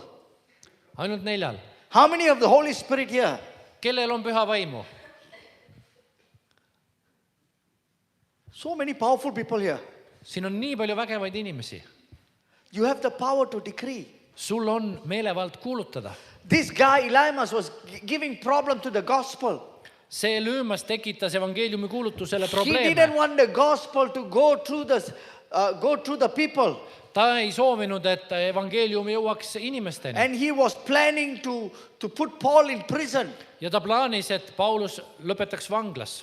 Ainult 4. How many of the Holy Spirit here? Kellel on püha vaimu? So many powerful people here. Siin on nii palju vägevaid inimesi. You have the power to decree. Sul on meelevald kuulutada. This guy, Elymas, was giving problem to the gospel. See Elüümas tekitas evangeeliumi kuulutusele He probleeme. didn't want the gospel to go through the people. Ta ei soovinud, et evangeeliumi jõuaks inimesteni. And he was planning to put Paul in prison. Ja ta plaanis, et Paulus lõpetaks vanglas.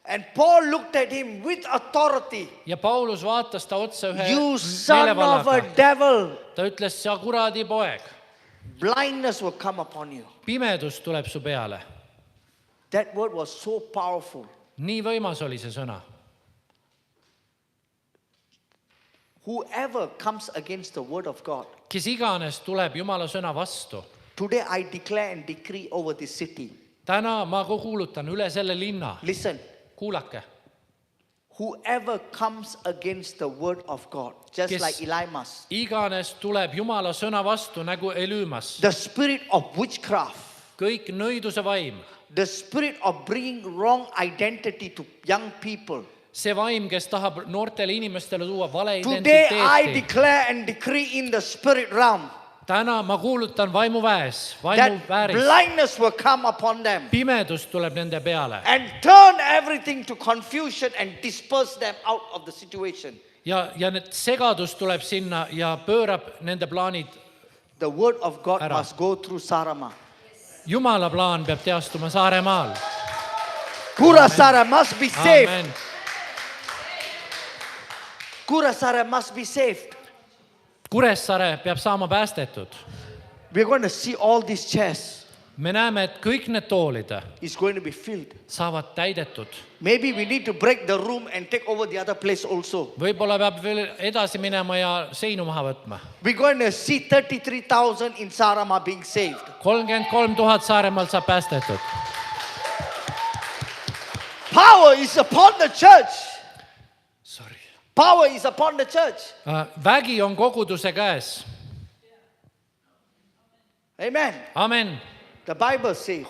And Paul looked at him with authority. Ja Paulus vaatas ta otsa ühe You son of a meelevallaga. devil. Ta ütles, sa kuradi poeg, Blindness will come upon you. pimedus tuleb su peale. That word was so powerful. Nii võimas oli see sõna. Whoever comes against the word of God, Kes iganes tuleb Jumala sõna vastu. today I declare and decree over this city. Täna ma kuulutan üle selle linna. Listen, Kuulake. whoever comes against the word of God, just Kes like Elymas, iganes tuleb Jumala sõna vastu nagu Elüümas. the spirit of witchcraft, Kõik nõiduse vaim. the spirit of bringing wrong identity to young people. See vaim, kes tahab noortele inimestele tuua vale Today I identiteeti. declare and decree in the spirit realm. täna ma kuulutan vaimuväes, that vaimuvääris. blindness will come upon them Pimedus tuleb nende peale and turn everything to confusion and disperse them out of the situation. ja need segadus tuleb sinna ja pöörab nende plaanid. The word of God Ära. must go through Sarama. Jumala plaan peab teostuma Saaremaal. Kurasara must be saved. Amen. Kurasara must be saved. Kuressaare peab saama päästetud. We're going to see all these chairs Me näeme, et kõik need toolid is going to be filled. saavad täidetud. Maybe we need to break the room and take over the other place also. Võib-olla peab veel edasi minema ja seinu maha võtma. We're going to see 33,000 in Sarama being saved. 33 000 Saaremaalt saab päästetud. Power is upon the church. Sorry. Power is upon the church. Vägi on koguduse käes. Amen. Amen. The Bible says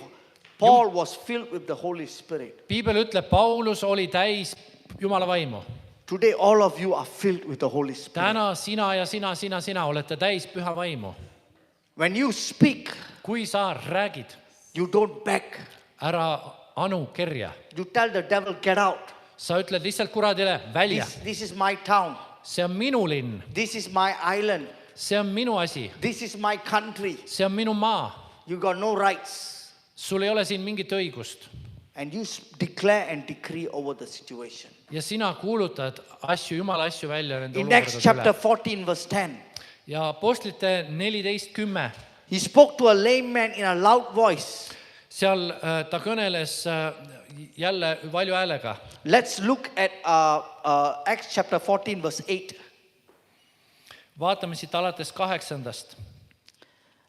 Paul was filled with the Holy Spirit. Piibel ütleb, Paulus oli täis Jumala vaimu. Today all of you are filled with the Holy Spirit. Täna sina ja sina olete täis püha vaimu. When you speak, Kui sa räägid, you don't beg. ära anu kerja. You tell the devil, get out. Sa ütled lihtsalt kuradile, välja. This is my town. See on minu linn. This is my island. See on minu asi. This is my country. See on minu maa. You got no rights. Sul ei ole siin mingit õigust. And you declare and decree over the situation. Ja sina kuulutad asju, Jumala asju välja nende In Acts olukordade chapter üle. 14 verse 10, Ja Apostlite 14:10. he spoke to a lame man in a loud voice. Seal ta kõneles jälle valju häälega. Let's look at Acts chapter 14 verse 8. Vaatame siit alates 8.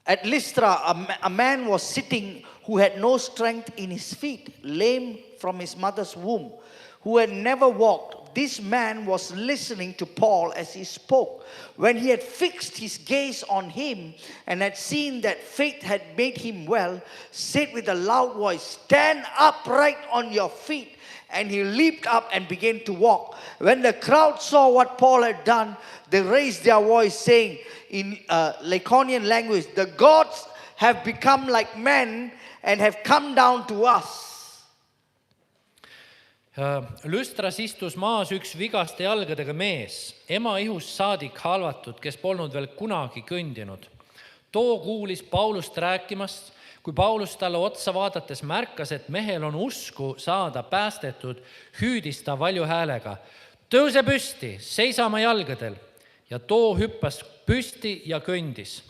At Lystra, a man was sitting who had no strength in his feet, lame from his mother's womb, who had never walked. This man was listening to Paul as he spoke. When he had fixed his gaze on him and had seen that faith had made him well, said with a loud voice, "Stand upright on your feet." And he leaped up and began to walk. When the crowd saw what Paul had done, they raised their voice, saying in Lycaonian language, "The gods have become like men and have come down to us." Lüstras istus maas üks vigaste jalgadega mees, ema ihust saadik halvatud, kes polnud veel kunagi kõndinud. Too kuulis Paulust rääkimast. Kui Paulus talle otsa vaadates märkas, et mehel on usku saada päästetud, hüüdis ta valju häälega: "Tõuse püsti, seisa oma jalgadel." Ja too hüppas püsti ja kõndis.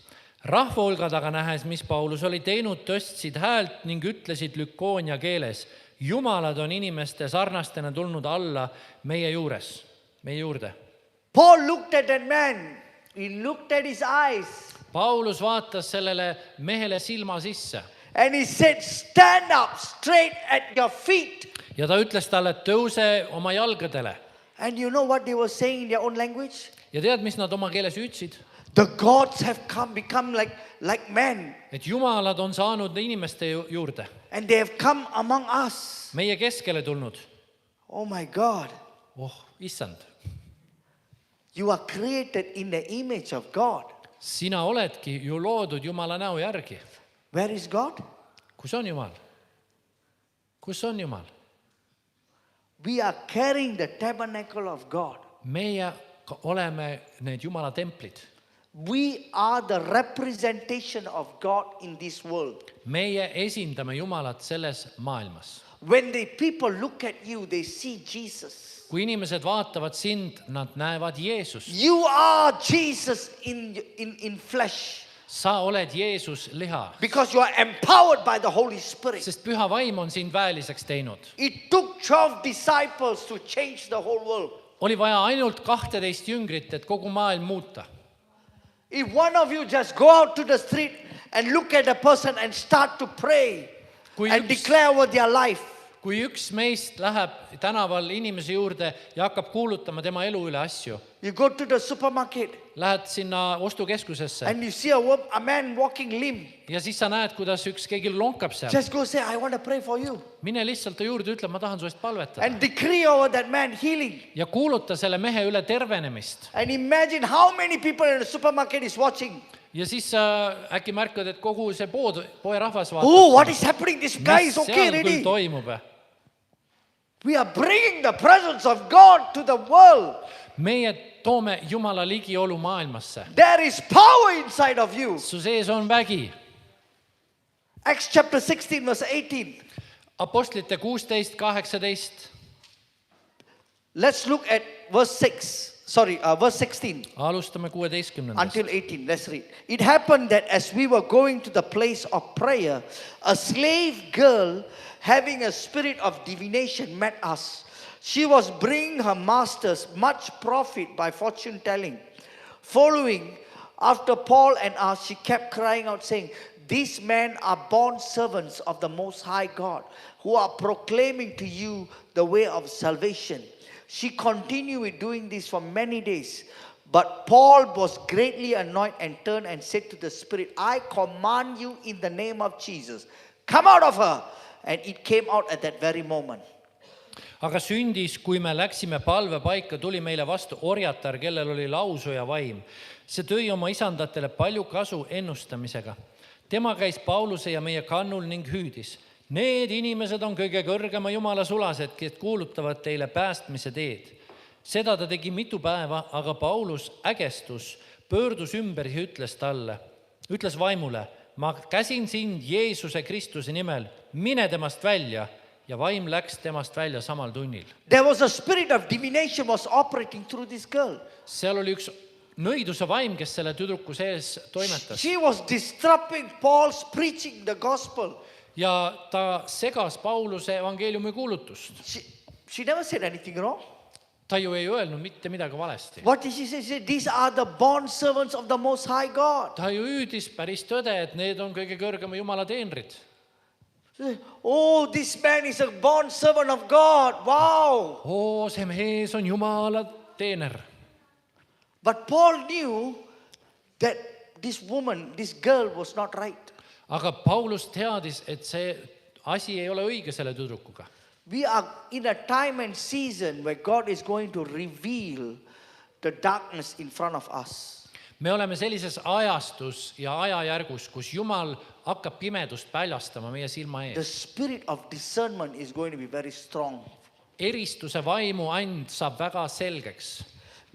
Rahva hulga taga nähes, mis Paulus oli teinud, tõstsid häält ning ütlesid lükoonia keeles: "Jumalad on inimeste sarnastena tulnud alla meie juurde." Paul looked at that man. He looked at his eyes. Paulus vaatas sellele mehele silma sisse And he said, "Stand up straight at your feet." ja ta ütles talle, et tõuse oma jalgadele. And you know what they were saying in their own language? Ja tead, mis nad oma keeles ütsid? The gods have become like men. Et jumalad on saanud inimeste juurde, And they have come among us. meie keskele tulnud. Oh my God. Issand, You are created in the image of God. sina oledki ju loodud Jumala näo järgi. Where is God? Kus on Jumal? Kus on Jumal? We are carrying the tabernacle of God. Meie oleme need Jumala templid. We are the representation of God in this world. Meie esindame Jumalat selles maailmas. When the people look at you, they see Jesus. Kui inimesed vaatavad sind, nad näevad Jeesust. You are Jesus in flesh. Sa oled Jeesus liha, Because you are empowered by the Holy Spirit. sest püha vaim on sind väeliseks teinud. It took 12 disciples to change the whole world. Oli vaja ainult 12 jüngrit, et kogu maailm muuta. If one of you just go out to the street and look at a person and start to pray and declare over their life, Kui üks meist läheb tänaval inimese juurde ja hakkab kuulutama tema elu üle asju, you go to the supermarket lähed sinna ostukeskusesse and you see a man walking limp, ja siis sa näed, kuidas keegi lonkab seal. just go say, "I want to pray for you." Mine lihtsalt ta juurde, ütle, ma tahan su eest palvetada. And decree over that man healing. Ja kuuluta selle mehe üle tervenemist. And imagine how many people in the supermarket is watching. ja siis sa äkki märkad, et kogu see poerahvas Oh, what vaatab, is happening? This guy mis is okay seal küll already. toimub. We are bringing the presence of God to the world. Meie toome Jumala ligiolu maailmasse. There is power inside of you. Su sees on vägi. Acts chapter 16, verse 18. Apostlite 16:18. Let's look at verse 6. Sorry, verse 16 Alustame 16. until 18. Let's read. It happened that as we were going to the place of prayer, a slave girl having a spirit of divination met us. She was bringing her masters much profit by fortune telling. Following after Paul and us, she kept crying out, saying, "These men are born servants of the Most High God, who are proclaiming to you the way of salvation." She continued with doing this for many days. But Paul was greatly annoyed and turned and said to the spirit, "I command you in the name of Jesus, come out of her." And it came out at that very moment. Aga sündis, kui me läksime palvepaika, tuli meile vastu orjatar, kellel oli lausuja vaim. See tõi oma isandatele palju kasu ennustamisega. Tema käis Pauluse ja meie kannul ning hüüdis: "Need inimesed on kõige kõrgema Jumala sulased, kes kuulutavad teile päästmise teed." Seda ta tegi mitu päeva, aga Paulus ägestus, pöördus ümber ja ütles vaimule: "Ma käsin sind Jeesuse Kristuse nimel, mine temast välja." Ja vaim läks temast välja samal tunnil. There was a spirit of divination was operating through this girl. Seal oli üks nõiduse vaim, kes selle tüdruku sees toimetas. She was disrupting Paul's preaching the gospel. Ja ta segas Pauluse evangeeliumi kuulutust. She never said anything wrong. Ta ju ei öelnud mitte midagi valesti. What did she say? She said, "These are the born servants of the Most High God." Ta ju hüüdis päris tõde, et need on kõige kõrgema Jumala teenrid. Oh, this man is a born servant of God. Wow. See mees on Jumala teener. But Paul knew that this woman, this girl was not right. Aga Paulus teadis, et see asi ei ole õige selle tüdrukuga. We are in a time and season where God is going to reveal the darkness in front of us. Me oleme sellises ajastus ja ajajärgus, kus Jumal hakkab pimedust paljastama meie silma The ees. spirit of discernment is going to be very strong. Eristuse vaimu and saab väga selgeks.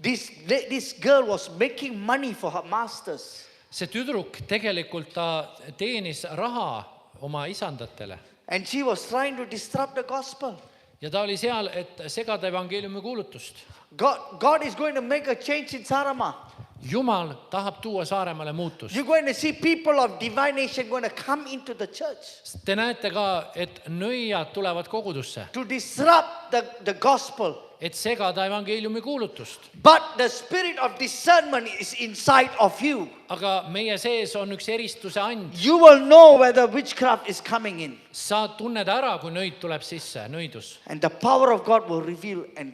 This girl was making money for her masters. See tüdruk tegelikult ta teenis raha oma isandatele. And she was trying to disrupt the gospel. Ja ta oli seal, et segada evangeeliumi kuulutust. God is going to make a change in Saaremaa. Jumal tahab tuua Saaremaale muutust. You're going to see people of divination going to come into the church Te näete ka, et nõiad tulevad kogudusse, to disrupt the gospel. et segada evangeeliumi kuulutust. But the spirit of discernment is inside of you. Aga meie sees on üks eristuse and. You will know whether witchcraft is coming in. Sa tunned ära, kui nõid tuleb sisse, nõidus. And the power of God will reveal and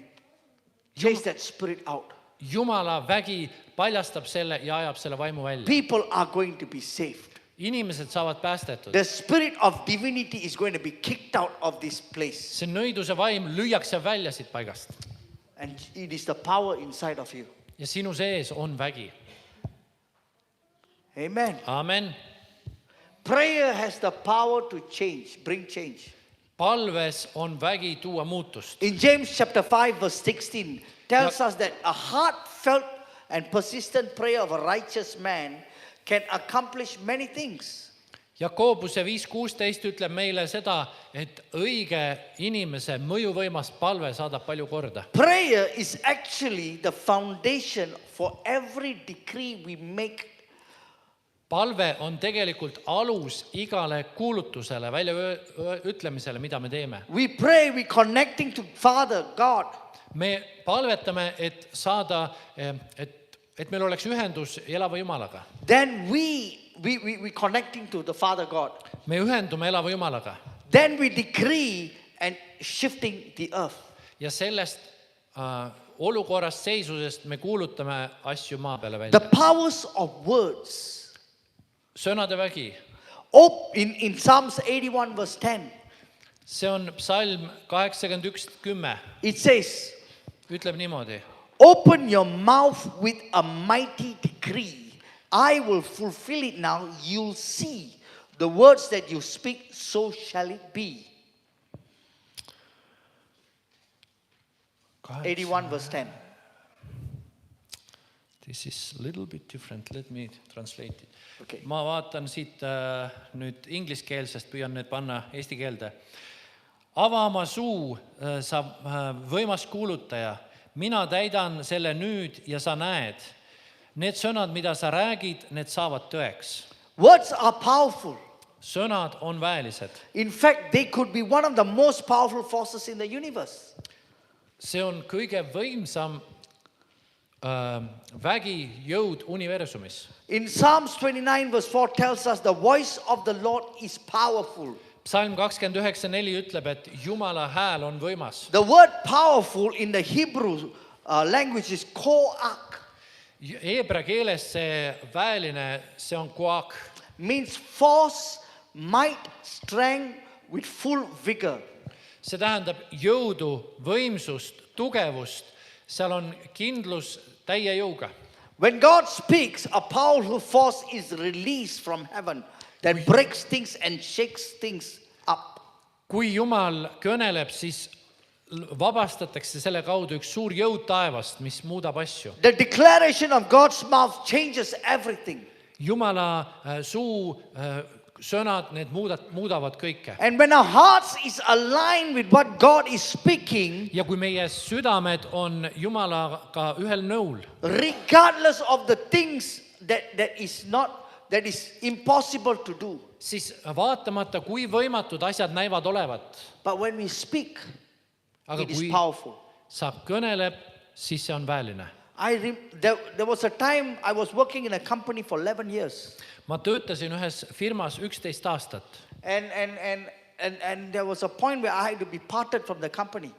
chase that spirit out. Jumala vägi paljastab selle ja ajab selle vaimu välja. People are going to be saved. Inimesed saavad päästetud. The spirit of divinity is going to be kicked out of this place. See nõiduse vaim lüüakse välja siit paigast. And it is the power inside of you. Ja sinu sees on vägi. Amen. Amen. Prayer has the power to change, bring change. Palves on vägi tuua muutust. In James chapter 5 verse 16 tells us that a heartfelt and persistent prayer of a righteous man can accomplish many things. Jakobuse 5:16 ütleb meile seda, et õige inimese mõjuvõimas palve saadab palju korda. Prayer is actually the foundation for every decree we make. Palve on tegelikult alus igale kuulutusele, väljaütlemisele, mida me teeme. We pray, we connecting to Father God. Me palvetame, et saada, et meil oleks ühendus elava Jumalaga. Then we connecting to the Father God. Me ühendume elava Jumalaga. Then we decree and shifting the earth. Ja sellest olukorrast, seisusest me kuulutame asju maa peale välja. The powers of words. Sõnade vägi. In Psalms 81 verse 10. See on psalm 81:10. It says, Ütleb niimoodi. "Open your mouth with a mighty decree. I will fulfill it now. You'll see the words that you speak, so shall it be. 81 verse 10. This is a little bit different, let me translate it. Okay. Ma vaatan siit nüüd ingliskeelsest, püüan nüüd panna eesti keelde. Ava oma suu, sa võimas kuulutaja, mina täidan selle nüüd ja sa näed. Need sõnad, mida sa räägid, need saavad tõeks. Words are powerful. Sõnad on väelised. In fact, they could be one of the most powerful forces in the universe. See on kõige võimsam vägi jõud universumis. In Psalms 29 verse 4 tells us the voice of the Lord is powerful. Psalm 29:4 ütleb, et Jumala hääl on võimas. The word powerful in the Hebrew language is koach. Heebra keeles see väeline, see on koak. Means force, might, strength with full vigor. See tähendab jõudu, võimsust, tugevust. Seal on kindlus täie jõuga. When God speaks, a powerful force is released from heaven that breaks things and shakes things up. Kui Jumal kõneleb, siis vabastatakse selle kaudu üks suur jõud taevast, mis muudab asju. The declaration of God's mouth changes everything. Jumala suu sõnad, need muudavad kõike. And when our hearts is aligned with what God is speaking, Ja kui meie südamed on Jumalaga ühel nõul, regardless of the things that is impossible to do, siis vaatamata, kui võimatud asjad näivad olevat, but when we speak, aga it is kui powerful. sa kõneleb, siis see on väeline. There was a time I was working in a company for 11 years. Ma töötasin ühes firmas 11 aastat. And there was a point where I had to be parted from the company.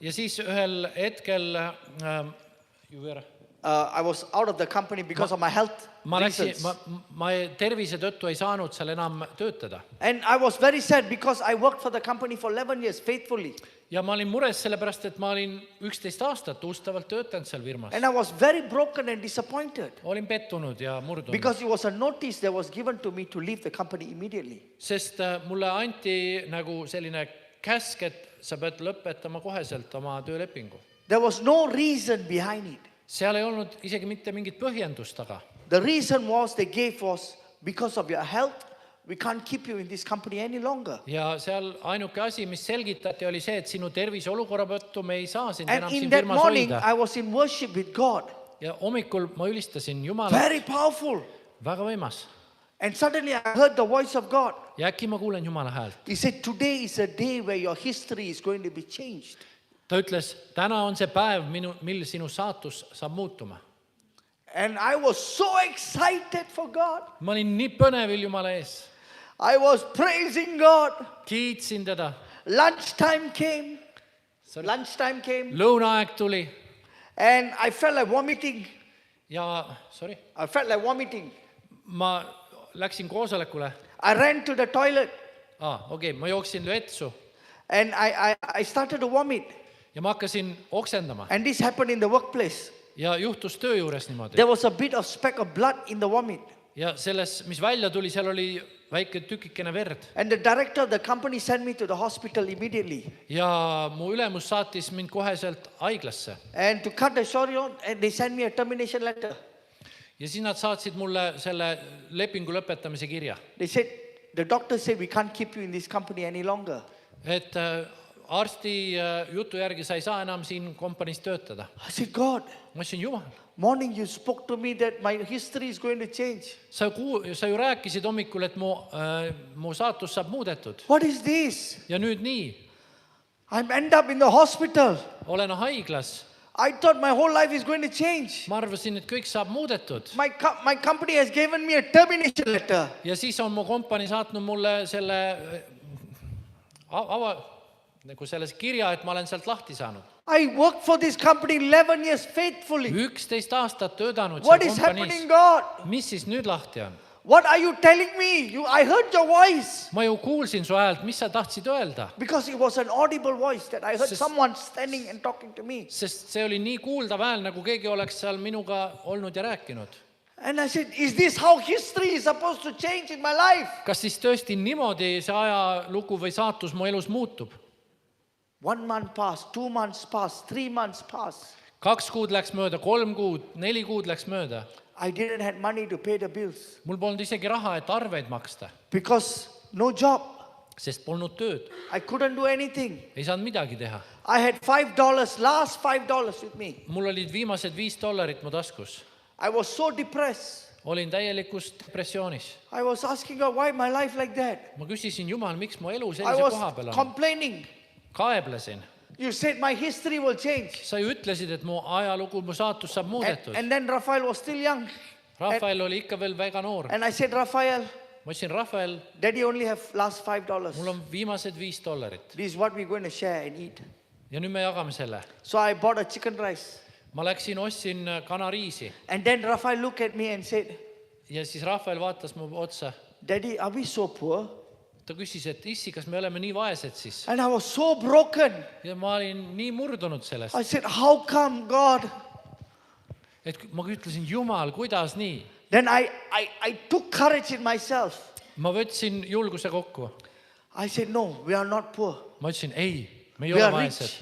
Ja siis ühel hetkel I was out of the company because of my health reasons. ma tervise tõttu ei saanud seal enam töötada. And I was very sad because I worked for the company for 11 years faithfully. Ja ma olin mures sellepärast, et ma olin 11 aastat ustavalt töötanud seal firmas. And I was very broken and disappointed Olin pettunud ja murdunud. because it was a notice that was given to me to leave the company immediately. Sest mulle anti nagu selline käsk, et sa pead lõpetama koheselt oma töölepingu. There was no reason behind it. Seal ei olnud isegi mitte mingit põhjendust taga. The reason they gave was because of your health, we can't keep you in this company any longer. Ja seal ainuke asi, mis selgitati, oli see, et sinu tervise olukorra tõttu me ei saa sind enam And siin in that firmas morning, hoida. I was in worship with God. Ja hommikul ma ülistasin Jumalat, Very powerful. väga võimas. And suddenly I heard the voice of God. Ja äkki ma kuulen Jumala häält. He said, today is a day where your history is going to be changed. Ta ütles, täna on see päev, mil sinu saatus saab muutuma. And I was so excited for God. Ma olin nii põnevil Jumala ees. I was praising God. Kiitsin teda. Lunchtime came. Sorry. Lunchtime came. Lõunaaeg tuli. And I felt like vomiting. Ja, ma läksin koosolekule. I ran to the toilet. Okei, ma jooksin vetsu. And I started to vomit. Ja ma hakkasin oksendama. And this happened in the workplace. Ja juhtus töö juures niimoodi. There was a bit of speck of blood in the vomit. Ja selles, mis välja tuli, seal oli väike tükikene verd. And the director of the company sent me to the hospital immediately. Ja mu ülemus saatis mind koheselt haiglasse. And to cut the story on, and they sent me a termination letter. Ja siis nad saatsid mulle selle lepingu lõpetamise kirja. The doctor said, we can't keep you in this company any longer. Et arsti jutu järgi sa ei saa enam siin kompaniis töötada. I said, God, Ma ütlesin, Jumal, morning you spoke to me that my history is going to change. sa ju rääkisid hommikul, et mu saatus saab muudetud. What is this? Ja nüüd nii. I'm end up in the hospital. Olen haiglas. I thought my whole life is going to change. Ma arvasin, et kõik saab muudetud. My company has given me a termination letter. Ja siis on mu kompanii saatnud mulle selle nagu selles kirja, et ma olen sealt lahti saanud. I worked for this company 11 years faithfully. 11 aastat töötanud What seal is happening, kompaniis. God? Mis siis nüüd lahti on? What are you telling me? I heard your voice. Ma ju kuulsin su häält, mis sa tahtsid öelda? Because it was an audible voice that I heard Sest- someone standing and talking to me. Sest see oli nii kuuldav hääl, nagu keegi oleks seal minuga olnud ja rääkinud. And I said, is this how history is supposed to change in my life? kas siis tõesti niimoodi see ajalugu või saatus mu elus muutub? 1 month passed, 2 months passed, 3 months passed. 2 kuud läks mööda, 3 kuud, 4 kuud läks mööda. I didn't have money to pay the bills Mul polnud isegi raha, et arveid maksta, because no job. sest polnud tööd. I couldn't do anything. Ei saanud midagi teha. I had $5, last $5 with me. Mul olid viimased $5 mu taskus. I was so depressed. Olin täielikus depressioonis. I was asking God, why my life like that? Ma küsisin, Jumal, miks mu elu I sellise was koha peal on? complaining. Kaeblesin. You said my history will change. Sa ju ütlesid, et mu ajalugu, mu saatus saab muudetud. And then Raphael was still young. Rafael oli ikka veel väga noor. And I said, Raphael, Ma ütlesin, Rafael, Daddy only have last $5. mul on viimased $5. This is what we're going to share and eat. Ja nüüd me jagame selle. So I bought a chicken rice. Ma läksin, ostsin kanariisi. And then Raphael looked at me and said, Ja siis Rafael vaatas mu otsa. Daddy, are we so poor? Ta küsis, et issi, kas me oleme nii vaesed siis? And I was so broken. Ja ma olin nii murdunud sellest. I said, how come, God? Et ma ütlesin, Jumal, kuidas nii? Then I took courage in myself. Ma võtsin julguse kokku. I said, no, we are not poor. Ma ütlesin, ei, me ei We ole are vaesed. rich.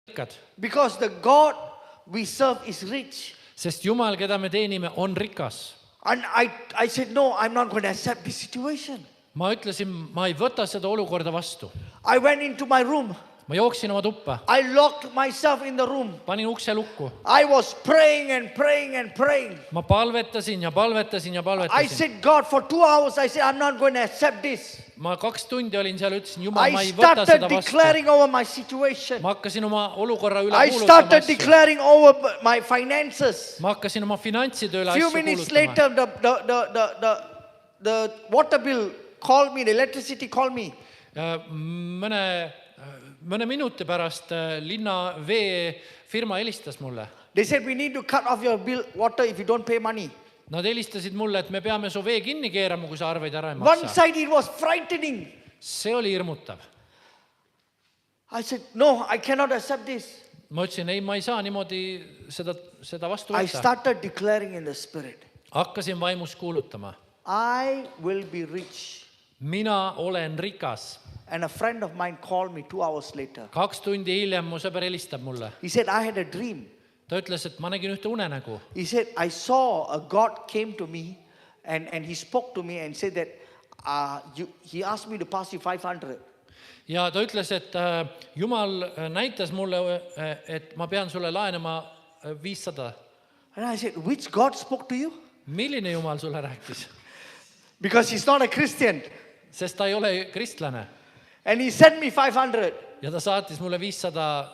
Rikkad. Because the God we serve is rich. Sest Jumal, keda me teenime, on rikas. And I said, no, I'm not going to accept this situation. Ma ütlesin, ma ei võta seda olukorda vastu. I went into my room. Ma jooksin oma tuppa. I locked myself in the room. Panin ukse lukku. I was praying and praying and praying. Ma palvetasin ja palvetasin ja I palvetasin. said, God, for 2 hours, I said, I'm not going to accept this. Ma 2 tundi olin seal, ütlesin, Jumal, ma I ei võta started seda vastu. declaring over my situation. Ma hakkasin oma olukorra üle I kuulutama started asju. declaring over my finances. Ma hakkasin oma finantside üle Few asju minutes kuulutama. later, the water bill called me, the electricity called me. Mõne minuti pärast linna veefirma helistas mulle. They said, we need to cut off your bill water if you don't pay money. Nad helistasid mulle, et me peame su vee kinni keerama, kui sa arveid ära ei One maksa. side it was frightening. See oli hirmutav. I said, no, I cannot accept this. Ma ütlesin, ei, ma ei saa niimoodi seda vastu I võtta. started declaring in the spirit, Hakkasin vaimus kuulutama. I will be rich. Mina olen rikas. And a friend of mine called me 2 hours later. 2 tundi hiljem mu sõber helistab mulle. He said, I had a dream. Ta ütles, et ma nägin ühte unenägu. He said, I saw a God came to me and he spoke to me and said that he asked me to pass you 500. Ja ta ütles, et Jumal näitas mulle, et ma pean sulle laenama 500. And I said, which God spoke to you? Milline Jumal sulle rääkis? Because he's not a Christian. Sest ta ei ole kristlane. And he sent me 500. Ja ta saatis mulle 500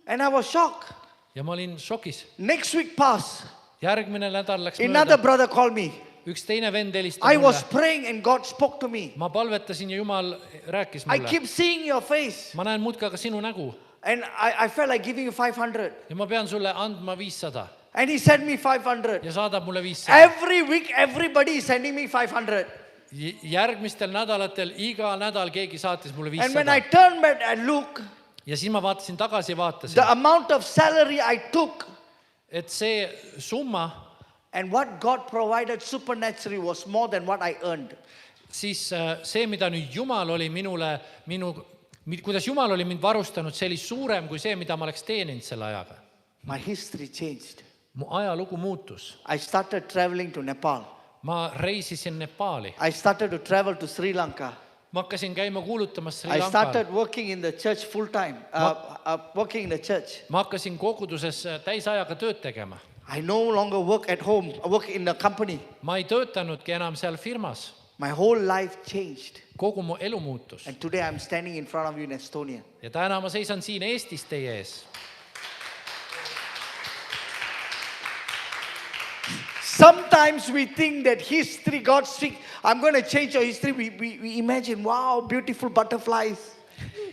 And I was shocked. ja ma olin šokis. Next week passed. Järgmine nädal läks Another mööda. brother called me. Üks teine vend helistas I was mulle. praying and God spoke to me. Ma palvetasin ja Jumal rääkis I mulle. keep seeing your face. Ma näen muudkui aga sinu nägu. And I felt like giving you 500. Ja ma pean sulle andma 500. And he sent me 500. Ja saadab mulle 500. Every week, everybody is sending me 500. Järgmistel nädalatel, iga nädal keegi saatis mulle And when I 500. turned back and look, Ja siis ma vaatasin tagasi ja vaatasin, the amount of salary I took et see summa, and what God provided supernaturally was more than what I earned. siis see, mida nüüd Jumal oli kuidas Jumal oli mind varustanud, see oli suurem kui see, mida ma oleks teeninud selle ajaga. My history changed. Mu ajalugu muutus. I started traveling to Nepal. Ma reisisin Nepaali. I started to travel to Sri Lanka. Ma hakkasin käima kuulutamas Sri I Lankal. started working in the church full time, working in the church. Ma hakkasin koguduses täisajaga tööd tegema. I no longer work at home, I work in the company. Ma ei töötanudki enam seal firmas. My whole life changed. Kogu mu elu muutus. And today I'm standing in front of you in Estonia. Ja täna ma seisan siin Eestis teie ees. Sometimes we think that history, God speaks, I'm going to change your history. We imagine, wow, beautiful butterflies.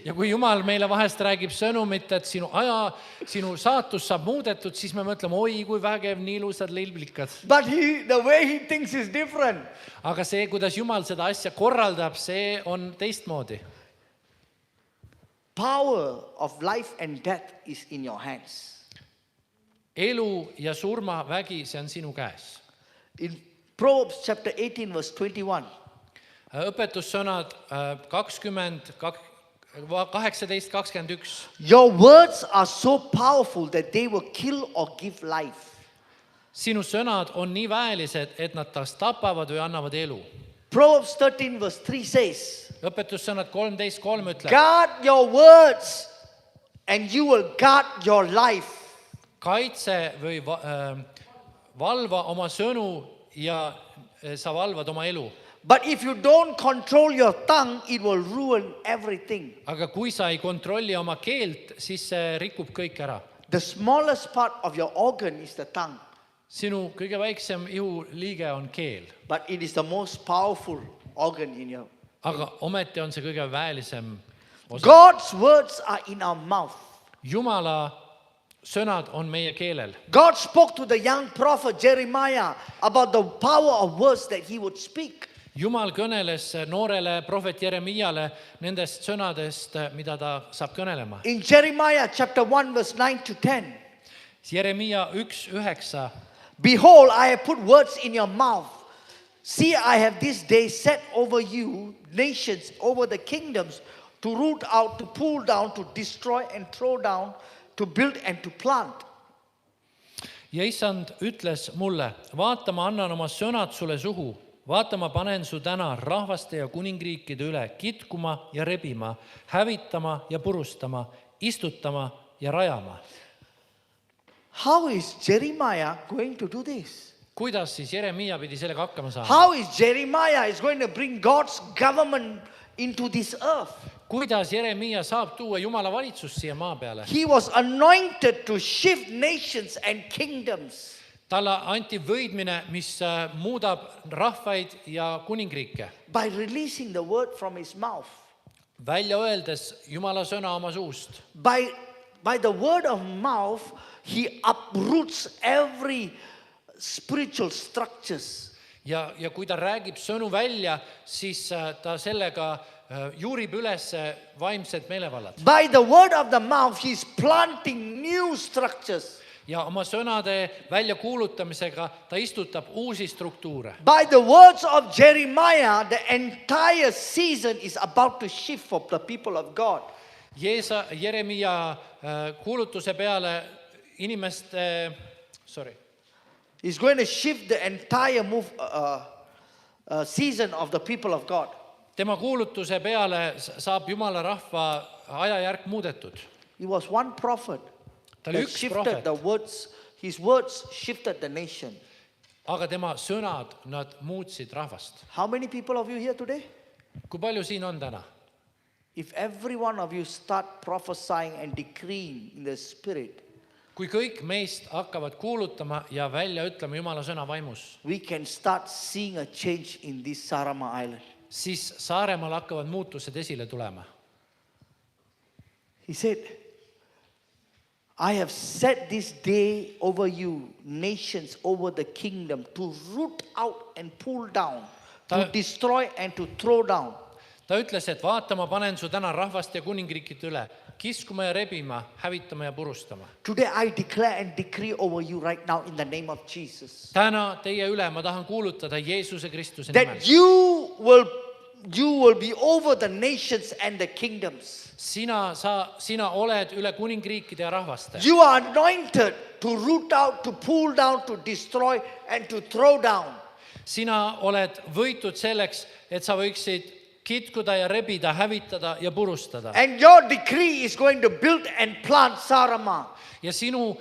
Ja kui Jumal meile vahest räägib sõnumit, et sinu saatus saab muudetud, siis me mõtleme, oi, kui vägev, nii ilusad lilblikad. But the way he thinks is different. Aga see, kuidas Jumal seda asja korraldab, see on teistmoodi. Power of life and death is in your hands. Elu ja surma vägi, see on sinu käes. In Proverbs chapter 18, verse 21. õpetussõnad 18:21. Your words are so powerful that they will kill or give life. Sinu sõnad on nii väelised, et nad kas tapavad või annavad elu. Proverbs 13, verse 3 says, õpetussõnad 13:3 ütleb, guard your words and you will guard your life. kaitse või valva oma sõnu ja sa valvad oma elu. But if you don't control your tongue, it will ruin everything. Aga kui sa ei kontrolli oma keelt, siis see rikub kõik ära. The smallest part of your organ is the tongue, Sinu kõige väiksem ihuliige on keel, but it is the most powerful organ in you. aga ometi on see kõige väelisem osa. God's words are in our mouth. Jumala sõnad on meie keelel. God spoke to the young prophet Jeremiah about the power of words that he would speak. Jumal kõneles noorele prohvet Jeremiale nendest sõnadest, mida ta saab kõnelema. In Jeremiah chapter 1, verse 9 to 10, Jeremia 1:9. behold, I have put words in your mouth. See, I have this day set over you nations, over the kingdoms, to root out, to pull down, to destroy and throw down, to build and to plant. Ja issand ütles mulle, vaata, ma annan oma sõnad sulle suhu. Vaata, ma panen su täna rahvaste ja kuningriikide üle kitkuma ja rebima, hävitama ja purustama, istutama ja rajama. How is Jeremiah going to do this? Kuidas siis Jeremia pidi sellega hakkama saama? How is Jeremiah is going to bring God's government into this earth? Kuidas Jeremia saab tuua Jumala valitsust siia maa peale? He was anointed to shift nations and kingdoms. Talle anti võidmine, mis muudab rahvaid ja kuningriike. By releasing the word from his mouth. Välja öeldes Jumala sõna oma suust. By the word of mouth, he uproots every spiritual structures. Ja kui ta räägib sõnu välja, siis ta sellega juurib üles vaimsed meelevallad. By the word of the mouth, he's planting new structures. Ja oma sõnade väljakuulutamisega ta istutab uusi struktuure. By the words of Jeremiah, the entire season is about to shift for the people of God. Jeremia kuulutuse peale inimeste, He's going to shift the entire season of the people of God. Tema kuulutuse peale saab Jumala rahva ajajärk muudetud. He was one prophet Ta oli that üks shifted prohvet. the words. His words shifted the nation. Aga tema sõnad, nad muutsid rahvast. How many people of you here today? Kui palju siin on täna? If every one of you start prophesying and decreeing in the spirit, Kui kõik meist hakkavad kuulutama ja välja ütlema Jumala sõna vaimus, we can start seeing a change in this Sarama Island. siis Saaremaal hakkavad muutused esile tulema. He said, I have set this day over you, nations, over the kingdom, to root out and pull down, to destroy and to throw down. Ta ütles, et vaata, ma panen su täna rahvast ja kuningriikide üle, kiskuma ja rebima, hävitama ja purustama. Today I declare and decree over you right now in the name of Jesus. Täna teie üle ma tahan kuulutada Jeesuse Kristuse nimel. That you will be over the nations and the kingdoms. Sina oled üle kuningriikide ja rahvaste. You are anointed to root out, to pull down, to destroy and to throw down. Sina oled võitud selleks, et sa võiksid kitkuda ja rebida, hävitada ja purustada. And your decree is going to build and plant Sarama. Ja sinu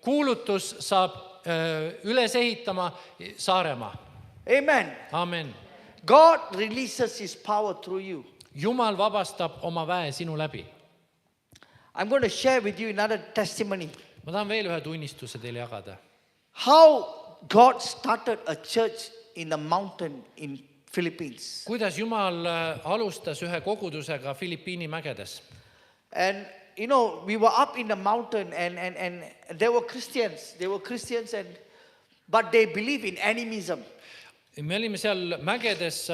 kuulutus saab üles ehitama Saaremaa. Amen. Amen. God releases his power through you. Jumal vabastab oma väe sinu läbi. I'm going to share with you another testimony. Ma tahan veel ühe tunnistuse teile jagada. How God started a church in the mountain in Philippines. Kuidas Jumal alustas ühe kogudusega Filipiini mägedes. And you know, we were up in the mountain and there were Christians. But they believe in animism. Me olime seal mägedes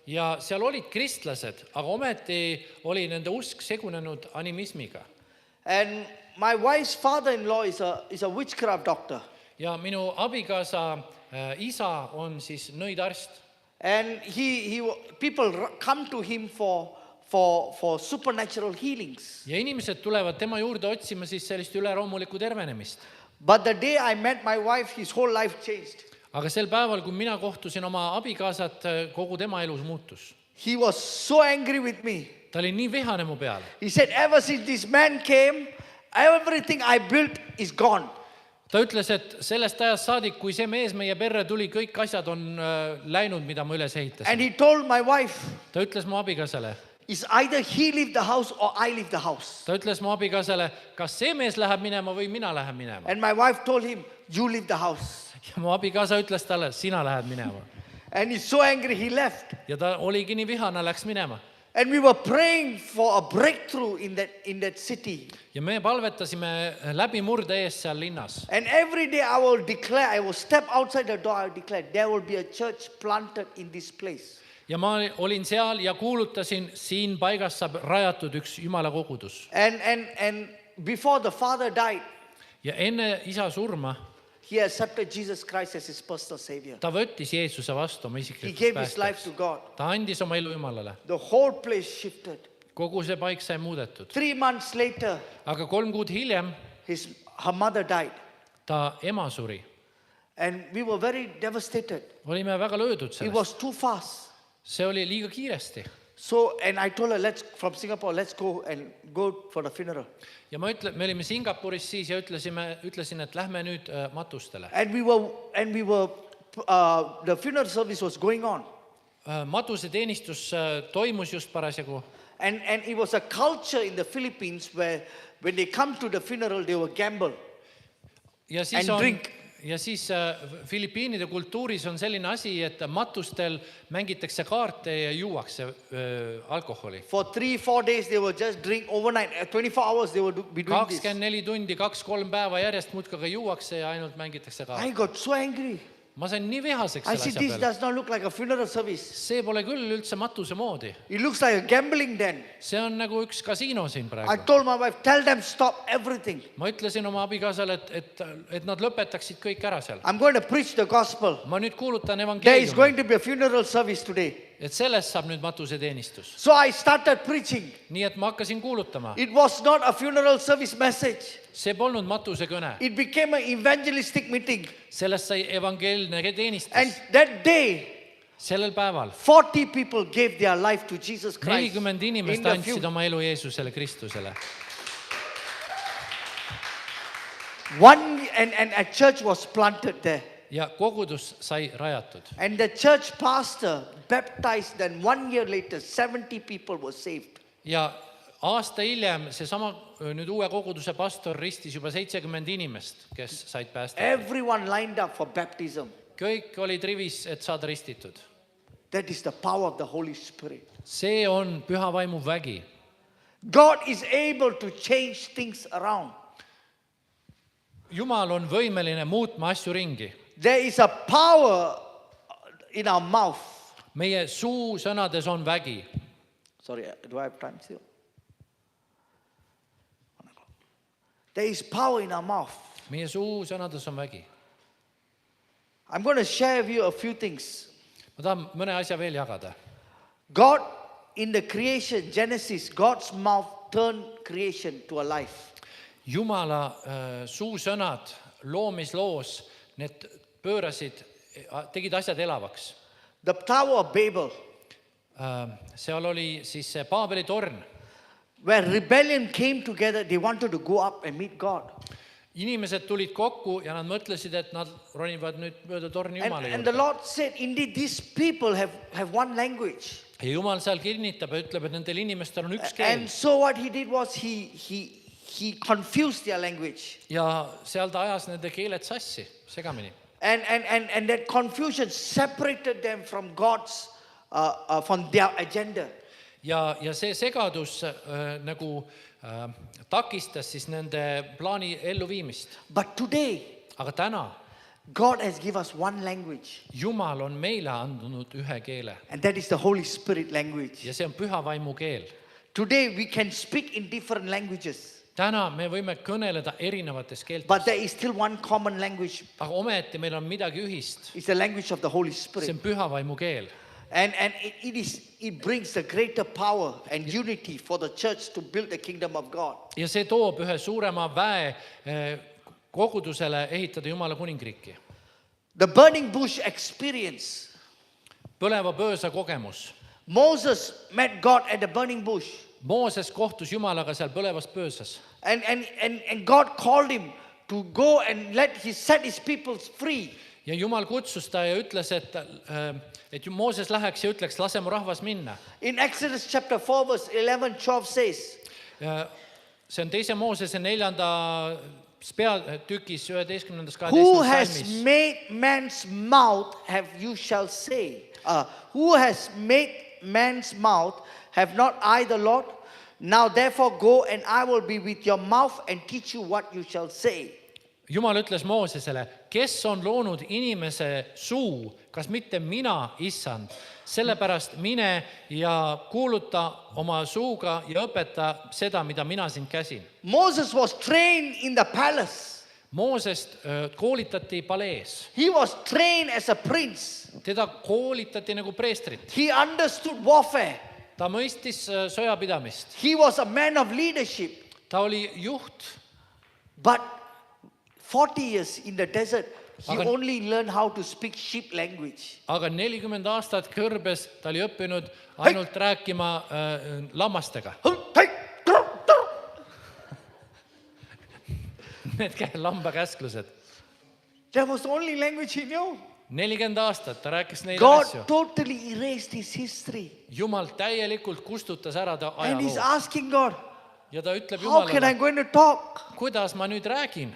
ja seal olid kristlased, aga ometi oli nende usk segunenud animismiga. And my wife's father-in-law is a witchcraft doctor. Ja minu abikaasa isa on siis nõidarst And people come to him for supernatural healings. ja inimesed tulevad tema juurde otsima siis sellist üleroomulikku tervenemist. But the day I met my wife, his whole life changed. Aga sel päeval, kui mina kohtusin oma abikaasat, kogu tema elus muutus. He was so angry with me. Ta oli nii vihane mu peale. He said, ever since this man came, everything I built is gone. Ta ütles, et sellest ajast saadik, kui see mees meie perre tuli, kõik asjad on läinud, mida ma üles ehitasin. And he told my wife, Ta ütles mu abikaasale, it's either he leave the house or I leave the house. ta ütles mu abikaasale, kas see mees läheb minema või mina lähen minema. And my wife told him, you leave the house. Ja mu abikaasa ütles talle, sina lähed minema. And he's so angry, he left. Ja ta oligi nii vihane, läks minema. And we were praying for a breakthrough in that city. Ja me palvetasime läbimurde ees seal linnas. And every day I will declare, I will step outside the door, I will declare, there will be a church planted in this place. Ja ma olin seal ja kuulutasin, siin paigas saab rajatud üks Jumala kogudus. And before the father died, Ja enne isa surma, he accepted Jesus Christ as his personal savior. ta võttis Jeesuse vastu oma He isiklikuks gave his life päästjaks. to God. Ta andis oma elu Jumalale. The whole place shifted. Kogu see paik sai muudetud. 3 months later, Aga 3 kuud hiljem her mother died. ta ema suri. And we were very devastated. Olime väga löödud It sellest. was too fast. See oli liiga kiiresti. So, and I told her, from Singapore, let's go for the funeral. Ja me olime Singapuris siis ja ütlesin, et lähme nüüd matustele. And the funeral service was going on. Matuseteenistus toimus just parasjagu. And it was a culture in the Philippines where when they come to the funeral, they will gamble. Ja siis And drink. Ja siis Filipiinide kultuuris on selline asi, et matustel mängitakse kaarte ja juuakse alkoholi. For 3-4 days, they will just drink overnight. 24 hours, they will be doing this. 24 tundi, 2-3 päeva järjest muudkaga juuakse ja ainult mängitakse kaarte. I got so angry. Ma sain nii vihaseks I selle said, asja this peale. does not look like a funeral service. See pole küll üldse matuse moodi. It looks like a gambling den. See on nagu üks kasiino siin I praegu. told my wife, tell them stop everything. Ma ütlesin oma abikaasale, et nad lõpetaksid kõik ära seal. I'm going to preach the gospel. Ma nüüd kuulutan There is going evangeeliumi, to be a funeral service today. et sellest saab nüüd matuseteenistus. So I started preaching. Nii et ma hakkasin kuulutama. It was not a funeral service message. See polnud matusekõne. It became an evangelistic meeting. Sellest sai evangeelne And teenistus. that day, Sellel päeval 40 people gave their life to Jesus Christ. 40 inimest in the andsid few- oma elu Jeesusele Kristusele. And a church was planted there. Ja kogudus sai rajatud. And the church pastor baptized, then 1 year later, 70 people were saved. Ja aasta hiljem seesama nüüd uue koguduse pastor ristis juba 70 inimest, kes said päästa. Everyone lined up for baptism. Kõik olid rivis, et saada ristitud. That is the power of the Holy Spirit. See on püha vaimu vägi. God is able to change things around. Jumal on võimeline muutma asju ringi. There is a power in our mouth. Meie suu sõnades on vägi. Sorry, do I have time still? There is power in our mouth. Meie suu sõnades on vägi. I'm going to share with you a few things. Ma tahan mõne asja veel jagada. God, in the creation, Genesis, God's mouth turned creation to a life. Jumala suusõnad loomisloos, need pöörasid, tegid asjad elavaks. The Tower of Babel, Seal oli siis see Paabeli torn. where rebellion came together, they wanted to go up and meet God. Inimesed tulid kokku ja nad mõtlesid, et nad ronivad nüüd mööda torni Jumala And the juurde. Lord said, indeed, these people have one language. Ja Jumal seal kinnitab ja ütleb, et nendel inimestel on üks keel. And so what he did was he confused their language. Ja seal ta ajas nende keeled sassi, segamini. And that confusion separated them from God's, from their agenda. Ja see segadus nagu takistas siis nende plaani elluviimist. But today, Aga täna God has given us one language, Jumal on meile andnud ühe keele and that is the Holy Spirit language. ja see on püha vaimu keel. Today we can speak in different languages. täna me võime kõneleda erinevates keeltes, but there is still one common language. aga ometi meil on midagi ühist. It's the language of the Holy See Spirit. on püha vaimu keel. And it brings a greater power and unity for the church to build the kingdom of God. Ja see toob ühe suurema väe kogudusele ehitada Jumala kuningriiki. The burning bush experience. Põleva pöösa kogemus. Moses met God at the burning bush. Mooses kohtus Jumalaga seal põlevas pöösas. And God called him to go and set his people free. Ja Jumal kutsus ta ja ütles, et Mooses läheks ja ütleks, lase mu rahvas minna. In Exodus chapter 4 verse 11-12 says, See on 2. Moosese 4. peatükis 11. who has salmis. made man's mouth have you shall say. Who has made man's mouth have not I the Lord? Now therefore go and I will be with your mouth and teach you what you shall say. Jumal ütles Moosesele, kes on loonud inimese suu, kas mitte mina, issand, sellepärast mine ja kuuluta oma suuga ja õpeta seda, mida mina sind käsin. Moses was trained in the palace. Moosest koolitati palees. He was trained as a prince. Teda koolitati nagu preestrit. He understood warfare. Ta mõistis sõjapidamist. He was a man of leadership. Ta oli juht. But 40 years in the desert, he Aga- only learned how to speak sheep language. Aga 40 aastat kõrbes ta oli õppinud ainult rääkima lammastega. Need lambakäsklused. That was the only language he knew. 40 aastat ta rääkis neile God asju. totally erased his history. Jumal täielikult kustutas ära ta And he's ajaloo. asking God, Ja ta ütleb how can I Jumalale, going to talk? kuidas ma nüüd räägin?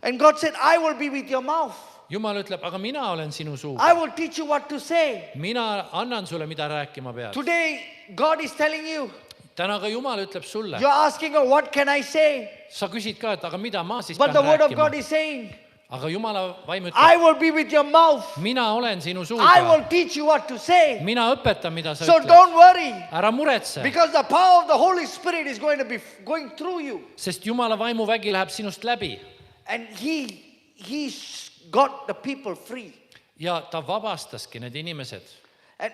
And God said, I will be with your mouth. Jumal ütleb, aga mina olen sinu suuga. I will teach you what to say. Mina annan sulle, mida rääkima pead. Today, God is telling you, Täna ka Jumal ütleb sulle. you're asking God, what can I say? Sa küsid ka, et aga mida ma siis But the pean word of rääkima? God is saying, Aga Jumala vaim I ütleb, will be with your mouth. mina olen sinu I suuga. will teach you what to say. Mina õpetan, mida sa So ütled. don't worry, Ära muretse, because the power of the Holy Spirit is going to be going through you. sest Jumala vaimuvägi läheb sinust läbi. And he got the people free. Ja ta vabastaski need inimesed. And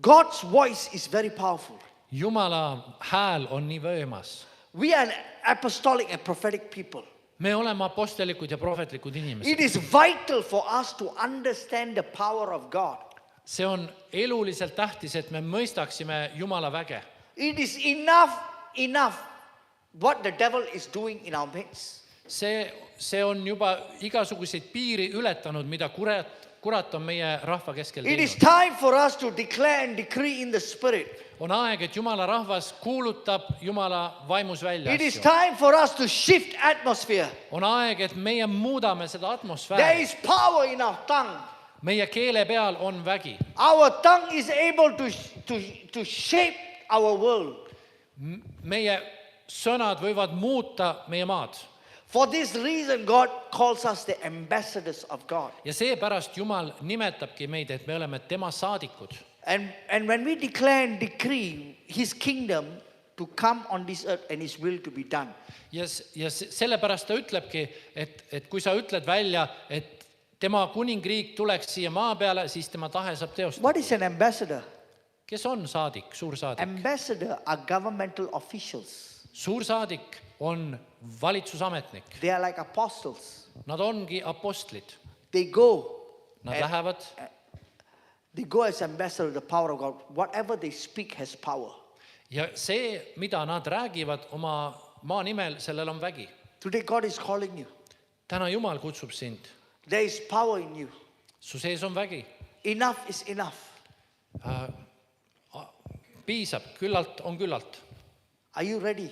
God's voice is very powerful. Jumala hääl on nii võimas. We are an apostolic and prophetic people. Me oleme apostelikud ja prohvetlikud It inimesed. is vital for us to understand the power of God. See on eluliselt tähtis, et me mõistaksime Jumala väge. It is enough what the devil is doing in our midst. See on juba igasuguseid piiri ületanud, mida kurat on meie rahva keskel It is teinud. time for us to declare and decree in the Spirit. On aeg, et Jumala rahvas kuulutab Jumala vaimus välja It is asju. time for us to shift atmosphere. On aeg, et meie muudame seda There atmosfääri. is power in our tongue. Meie keele peal on vägi. Our tongue is able to shape our world. Meie sõnad võivad muuta meie maad. For this reason, God calls us the ambassadors of God. Ja seepärast Jumal nimetabki meid, et me oleme tema saadikud. And when we declare and decree His kingdom to come on this earth and His will to be done. Ja sellepärast ta ütlebki, et kui sa ütled välja, et tema kuningriik tuleks siia maa peale, siis tema tahe saab teostada. What is an ambassador? Kes on saadik, suursaadik? Ambassador are governmental officials. Suursaadik on valitsusametnik. They are like apostles. Nad ongi apostlid. They go. Nad lähevad, They go as ambassador of the power of God. Whatever they speak has power. ja see, mida nad räägivad oma maa nimel, sellel on vägi. Today God is calling you. Täna Jumal kutsub sind. There is power in you. Su sees on vägi. Enough is enough. Piisab, küllalt on küllalt. Are you ready?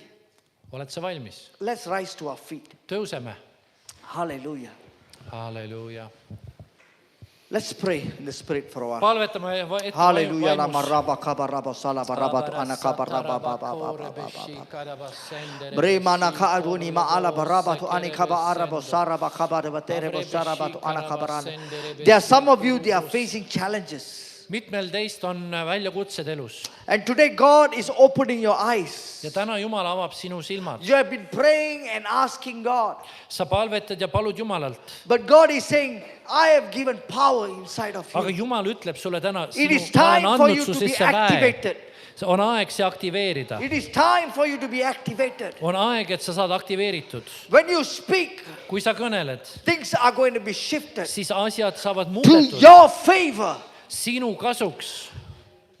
Oled sa valmis? Let's rise to our feet. Tõuseme. Hallelujah. Halleluuja. Let's pray in the Spirit for a while. Palvetame ette Hallelujah. Lama vaimus. raba kaba raba salaba raba tu ana kaba raba ba ba ba ba ba. Bremana ka aduni ma ala baraba tu ani kaba arabo saraba kaba de batere bo saraba tu ana kaba rana. There are some of you, they are facing challenges. mitmel teist on väljakutsed elus And today God is opening your eyes. ja täna Jumal avab sinu silmad. You have been praying and asking God. Sa palvetad ja palud Jumalalt, But God is saying, I have given power inside of aga you. Jumal ütleb sulle täna, It is ma olen time for andnud you su to be sisse väe. activated. On aeg see aktiveerida. It is time for you to be activated. On aeg, et sa saad aktiveeritud. When you speak, Kui sa kõneled, things are going to be shifted siis asjad saavad to muudetud. your favor. Sinu kasuks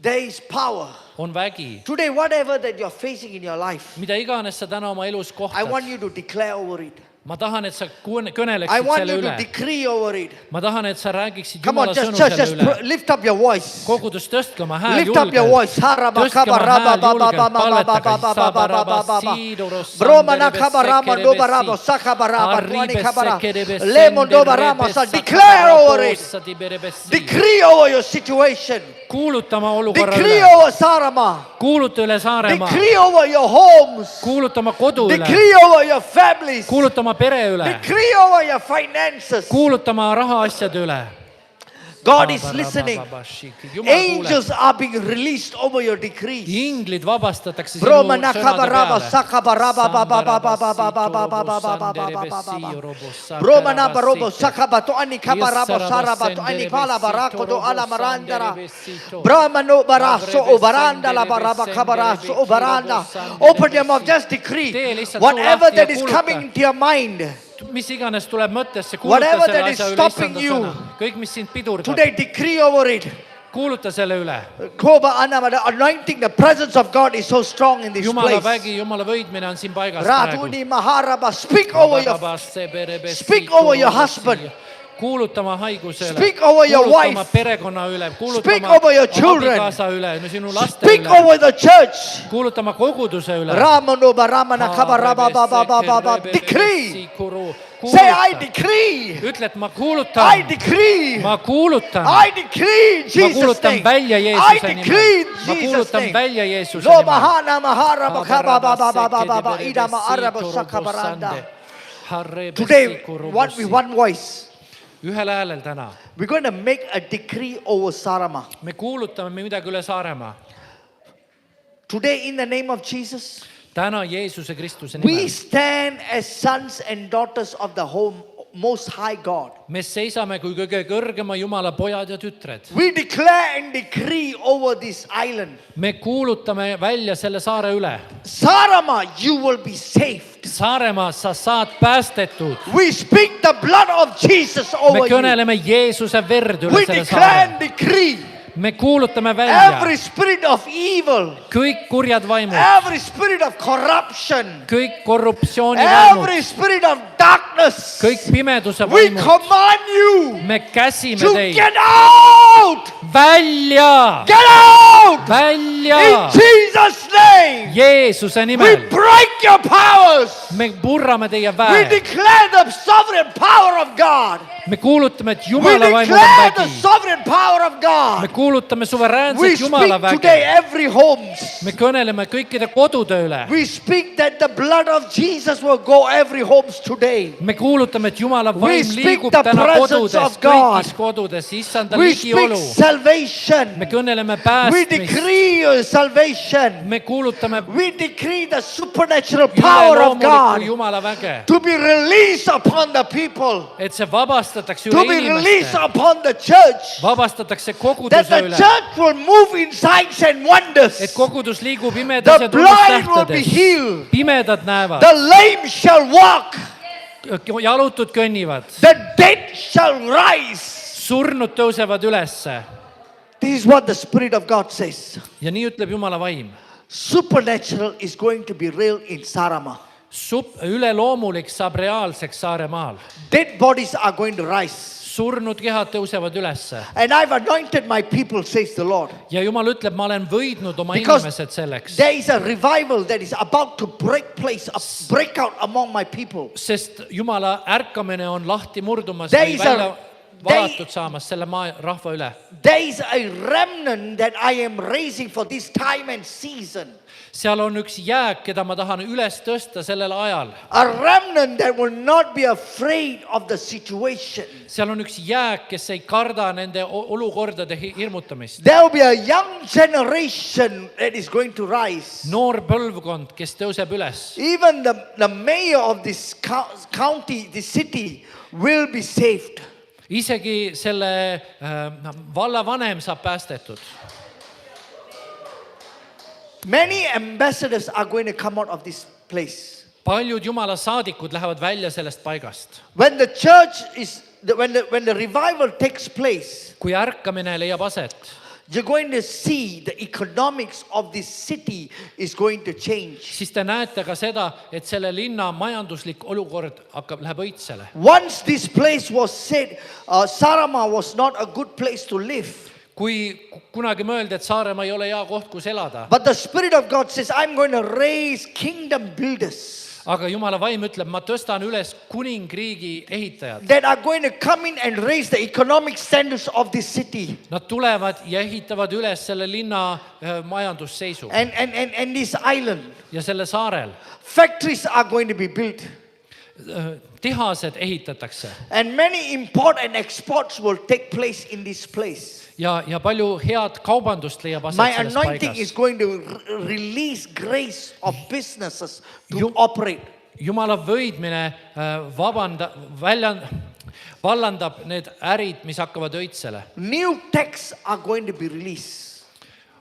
There is power. on vägi. Today, whatever that you're facing in your life, Mida iganes sa täna oma elus I want kohtad. you to declare over it. Ma tahan, et sa I kõneleksid want selle you to üle. decree over it. Ma tahan, et sa räägiksid Come on, Jumala just sõnu church, selle üle. lift up your voice. Kogudus, tõstke oma hääl Lift up your julgelt. voice. Haraba Tõstke kaba oma raba hääl ba ba julgelt. ba ba ba Palvetage. ba ba ba Sabaraba, ba ba ba. siidoros, Bromana sanderebes, kaba rama sekerebesi. doba rabo sakaba raba tuani Arribes, kabara. sekerebes, Lemon doba rama sa senderebes, declare over it. sakarabossa, tiberebesi. Decree over your situation. Kuulutama olukorra Decree üle. over Saaremaa. Kuuluta üle Saaremaa. Decree over your homes. Kuulutama kodu üle. Decree over your families. Kuulutama pere üle. Decree over your finances. Kuulutama rahaasjade üle. God is listening. Jumal kuuleb. Angels are being released over your decrees. Inglid vabastatakse sinu Bromana sõnade kabaraba peale. sakabaraba ba ba ba ba ba ba ba ba ba ba ba ba ba ba. Bromana barobo sakaba to ani kabarabo saraba to ani kala barako to ala marandara. Brahmano baraso o baranda la baraba kabaraso o baranda. Open your mouth, just decree whatever that is coming into your mind. Mis iganes tuleb mõttesse, Whatever kuuluta selle that is asja üle stopping issanda you. sõna. Kõik, mis sind pidurdab, Today decree over it. kuuluta selle üle. Koba anama, the anointing, the presence of God is so strong in this Jumala place. vägi, Jumala võidmine on siin paigas praegu. Ratuni maharaba, speak over Speak over your husband. Kuulutama haiguse üle. Speak over your Kuulutama wife. perekonna üle. Speak Kuulutama over your children. abikaasa üle, sinu laste Speak üle. over the church. Kuulutama koguduse üle. Ramano baramana kabaraba ba ba ba ba ba. Decree. Say, I decree. Ütle, et ma I kuulutan. decree. Ma kuulutan. I decree in Ma Jesus' kuulutan name. välja I Jeesuse decree in nimel. Ma Jesus' kuulutan name. välja Jeesuse Lo nimel. mahana maharaba kaba ba ba ba ba ba ba. Idama arabo sakabaranda. Today, what with one voice, Ühel häälel täna. we're going to make a decree over Saaremaa. Me kuulutame midagi üle Saaremaa. Today, in the name of Jesus, Täna Jeesuse Kristuse we nimel. stand as sons and daughters of the Most High God. Me seisame kui kõige kõrgema Jumala pojad ja tütred. We declare and decree over this island. Me kuulutame välja selle saare üle. Saaremaa, you will be saved. Saaremaa, sa saad päästetud. We speak the blood of Jesus Me over you. kõneleme Jeesuse verd üle We selle declare saare. and decree Me kuulutame välja every spirit of evil, kõik kurjad vaimud, every spirit of corruption, kõik korruptsioonivaimud, every spirit of darkness. kõik pimeduse We vaimud. command you Me käsime to teid get out! välja, Get out! välja In Jesus' name! Jeesuse We nimel. break your powers! Me purrame teie We väe. declare the sovereign power of God! Me kuulutame, et We Jumala vaimud on declare the vägi. sovereign power of Me God! kuulutame We suveräänset Jumala speak today väge. every homes. Me kõneleme kõikide kodude üle. We speak that the blood of Jesus will go every homes today. Me kuulutame, et Jumala We vaim speak liigub the täna presence kodudes, of God. kõigis kodudes, issanda We speak ligiolu. salvation. Me kõneleme We päästmist. decree your salvation. Me kuulutame We decree the supernatural power of üleloomulikku God Jumala väge, to be released upon the people, et see vabastatakse to üle be released inimeste, upon the church, vabastatakse that koguduse the üle, church will move in signs and et wonders. kogudus liigub pimedas The ja blind will be tunnustähtades. healed. Pimedad näevad, The lame shall walk. jalutud kõnnivad, The dead shall rise. surnud tõusevad ülesse. This is what the Spirit of God says. Ja nii ütleb Jumala vaim. Supernatural is going to be real in Saaremaa. Üleloomulik saab reaalseks Saaremaal. Dead bodies are going to rise. Surnud kehad tõusevad ülesse. And I've anointed my people, says the Lord. Ja Jumal ütleb, ma olen võidnud oma Because inimesed selleks. there is a revival that is about to break out among my people. Sest Jumala ärkamine on lahti murdumas There või is välja valatud saamas selle maa rahva üle. there is a remnant that I am raising for this time and season. seal on üks jääk, keda ma tahan üles tõsta sellel ajal. A remnant that will not be afraid of the situation. seal on üks jääk, kes ei karda nende olukordade hirmutamist. There will be a young generation that is going to rise. noor põlvkond, kes tõuseb üles. Even the mayor of this county, this city, will be saved. isegi selle vallavanem saab päästetud. Many ambassadors are going to come out of this place. paljud Jumala saadikud lähevad välja sellest paigast. When the church is, when the revival takes place, kui ärkamine leiab aset, you're going to see the economics of this city is going to change. siis te näete ka seda, et selle linna majanduslik olukord läheb õitsele. Once this place was said, Saaremaa was not a good place to live. kui kunagi mõeldi, et Saaremaa ei ole hea koht, kus elada, But the Spirit of God says, I'm going to raise kingdom builders aga Jumala vaim ütleb, ma tõstan üles kuningriigi ehitajad. that are going to come in and raise the economic standards of this city. Nad tulevad ja ehitavad üles selle linna majandusseisu And this island. ja selle saarel. Factories are going to be built. Tehased ehitatakse And many import and exports will take place in this place. ja palju head kaubandust leiab aset My selles anointing is paigas. going to release grace of businesses to You- operate. Jumala võidmine vallandab need ärid, mis hakkavad õitsele. New texts are going to be released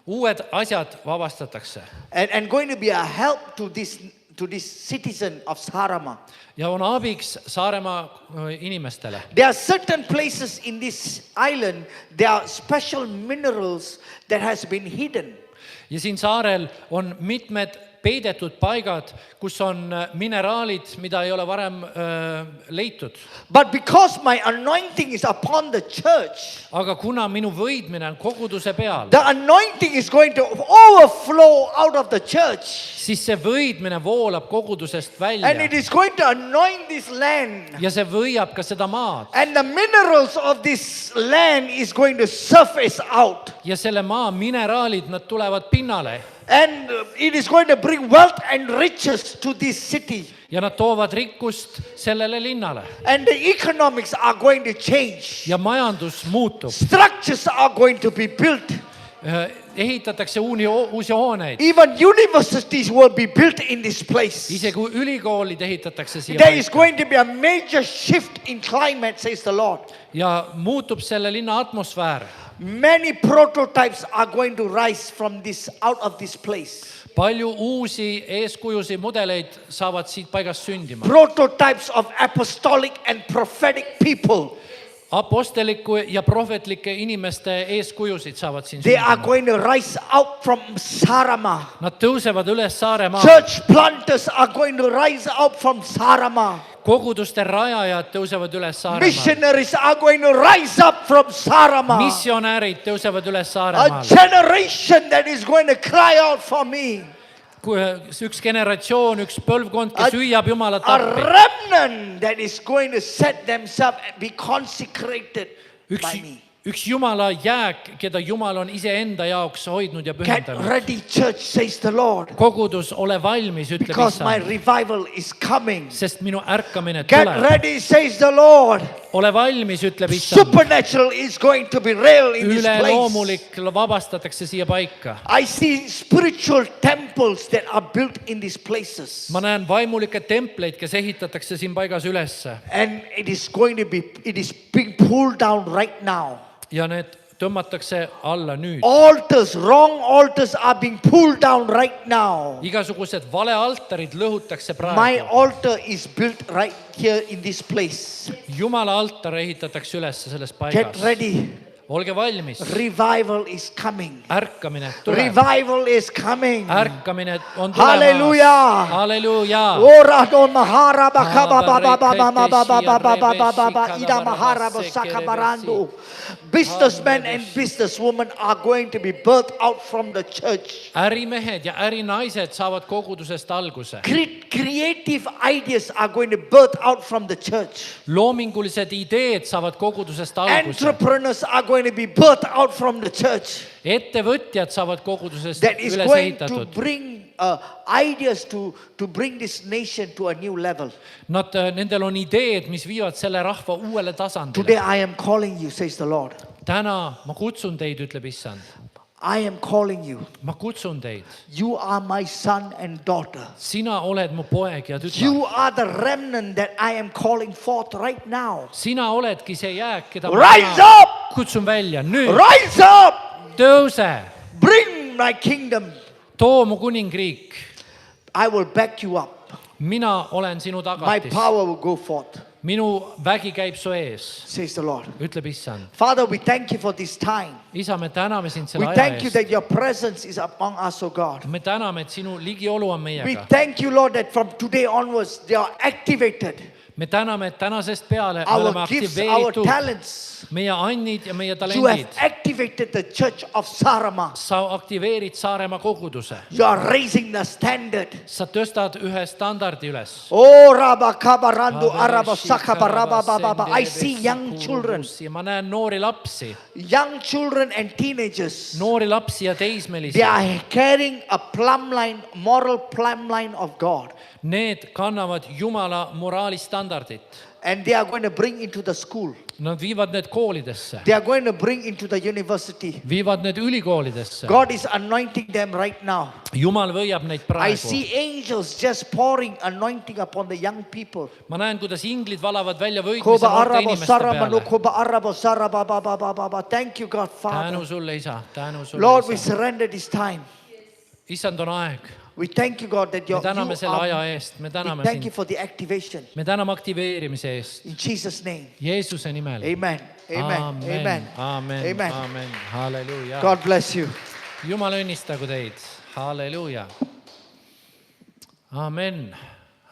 Uued asjad vabastatakse and going to be a help to this citizen of Saaremaa. ja on abiks Saaremaa inimestele. There are certain places in this island, there are special minerals that has been hidden. Ja siin saarel on mitmed peidetud paigad, kus on mineraalid, mida ei ole varem leitud. But because my anointing is upon the church, Aga kuna minu võidmine on koguduse peal, the anointing is going to overflow out of the church. siis see võidmine voolab kogudusest And it välja is going to anoint this land. ja see võiab ka seda maad. And the minerals of this land is going to surface out. Ja selle maa mineraalid, nad tulevad pinnale And it is going to bring wealth and riches to this city. ja nad toovad rikkust sellele linnale And the economics are going to change. ja majandus muutub. Structures are going to be built. Ehitatakse uusi hooneid. Even universities will be built in this place. Isegi ülikoolid ehitatakse siia There is paika. going to be a major shift in climate, says the Lord. Ja muutub selle linna atmosfäär. Many prototypes are going to rise from this, out of this place. Palju uusi eeskujusi, mudeleid saavad siit paigast sündima. Prototypes of apostolic and prophetic people. Aposteliku ja prohvetlike inimeste eeskujusid saavad siin They are sündima. going to rise out from Saaremaa. Nad tõusevad üles Saaremaa. Church planters are going to rise out from Saaremaa. Koguduste rajajad tõusevad üles Saaremaa. Missionaries are going to rise up from Saaremaa. Missionäärid tõusevad üles A Saaremaal. generation that is going to cry out for me. Üks generatsioon, üks põlvkond, kes hüüab Jumalat A appi. remnant that is going to set themselves and be consecrated by me. Üks Jumala jääk, keda Jumal on iseenda jaoks hoidnud ja Get pühendanud. ready, church, says the Lord, Kogudus, ole valmis, ütleb because my Issand. revival is coming. Sest minu ärkamine Get tuleb. ready, says the Lord. Ole valmis, ütleb Issand. Supernatural is going to be real in this place. Üleloomulik vabastatakse siia paika. I see spiritual temples that are built in these places. Ma näen vaimulikke templeid, kes ehitatakse siin paigas ülesse. And it is being pulled down right now. Ja need tõmmatakse alla nüüd. Altars, wrong altars are being pulled down right now. Igasugused valealtarid lõhutakse My praegu. altar is built right here in this place. Jumala altar ehitatakse üles selles Get paigas. ready. Olge valmis. Revival is coming. Ärkamine tuleb. Revival is coming. Ärkamine on tulemas. Hallelujah. Halleluuja. Ora don mahara bakaba baba baba baba baba baba baba baba ida mahara bosaka barandu Businessmen and businesswomen are going to be birthed out from the church. ärimehed ja ärinaised saavad kogudusest alguse. Creative ideas are going to birth out from the church. Loomingulised ideed saavad kogudusest alguse. Entrepreneurs are going to be birthed out from the church. Ettevõtjad saavad kogudusest That is üles going to ehitatud. bring ideas to bring this nation to a new level. Nendel on ideed, mis viivad selle rahva uuele tasandile. Today I am calling you, says the Lord. Täna ma kutsun teid, ütleb issand. I am calling you. Ma kutsun teid. You are my son and daughter. Sina oled mu poeg ja tütar. You are the remnant that I am calling forth right now. Sina oledki see jääk, keda Rise ma up! kutsun välja. Nüüd Rise up! tõuse. Bring my kingdom. Too mu kuningriik. I will back you up. Mina olen sinu My tagatis. power will go forth, Minu vägi käib su ees, says the Lord. ütleb issand. Father, we thank you for this time. Isa, me täname sind We selle aja thank you eest. that your presence is among us, O God. Me täname, et sinu ligiolu on We meiega. thank you, Lord, that from today onwards they are activated. Me täname, et tänasest peale me Our oleme gifts, our aktiveeritud. talents. Meie annid ja meie You talendid. have activated the church of Sarama. Sa aktiveerid Saaremaa koguduse. You are raising the standard. Sa tõstad ühe standardi üles. Oh, Rabba Kabarandu Araba Sakabaraba Baba. I see young children, Ma näen noori lapsi, young children and teenagers. noori lapsi ja They teismelisi. are carrying a plumb line, moral plumb line of God. Need kannavad Jumala moraalistandardit. And they are going to bring into the school. Nad viivad need koolidesse, They are going to bring into the university. viivad need ülikoolidesse. God is anointing them right now. Jumal võiab neid I praegu. see angels just pouring anointing upon the young people. Ma näen, kuidas inglid valavad välja võitmise Koba noorte arabo inimeste saramanu, peale. koba arabo saraba ba ba ba ba ba. Thank you, God, Tänu Father. sulle, isa, tänu sulle, Lord, we isa. surrender this time. Issand, on aeg. We thank you, God, that Me you täname selle aja are. eest, me We täname thank you sind. for the activation. Me täname aktiveerimise eest. In Jesus' name. Jeesuse nimel. Amen. Amen. Amen. Amen. Amen. Amen. Halleluuja. God bless you. Jumal õnnistagu teid. Halleluuja. Amen.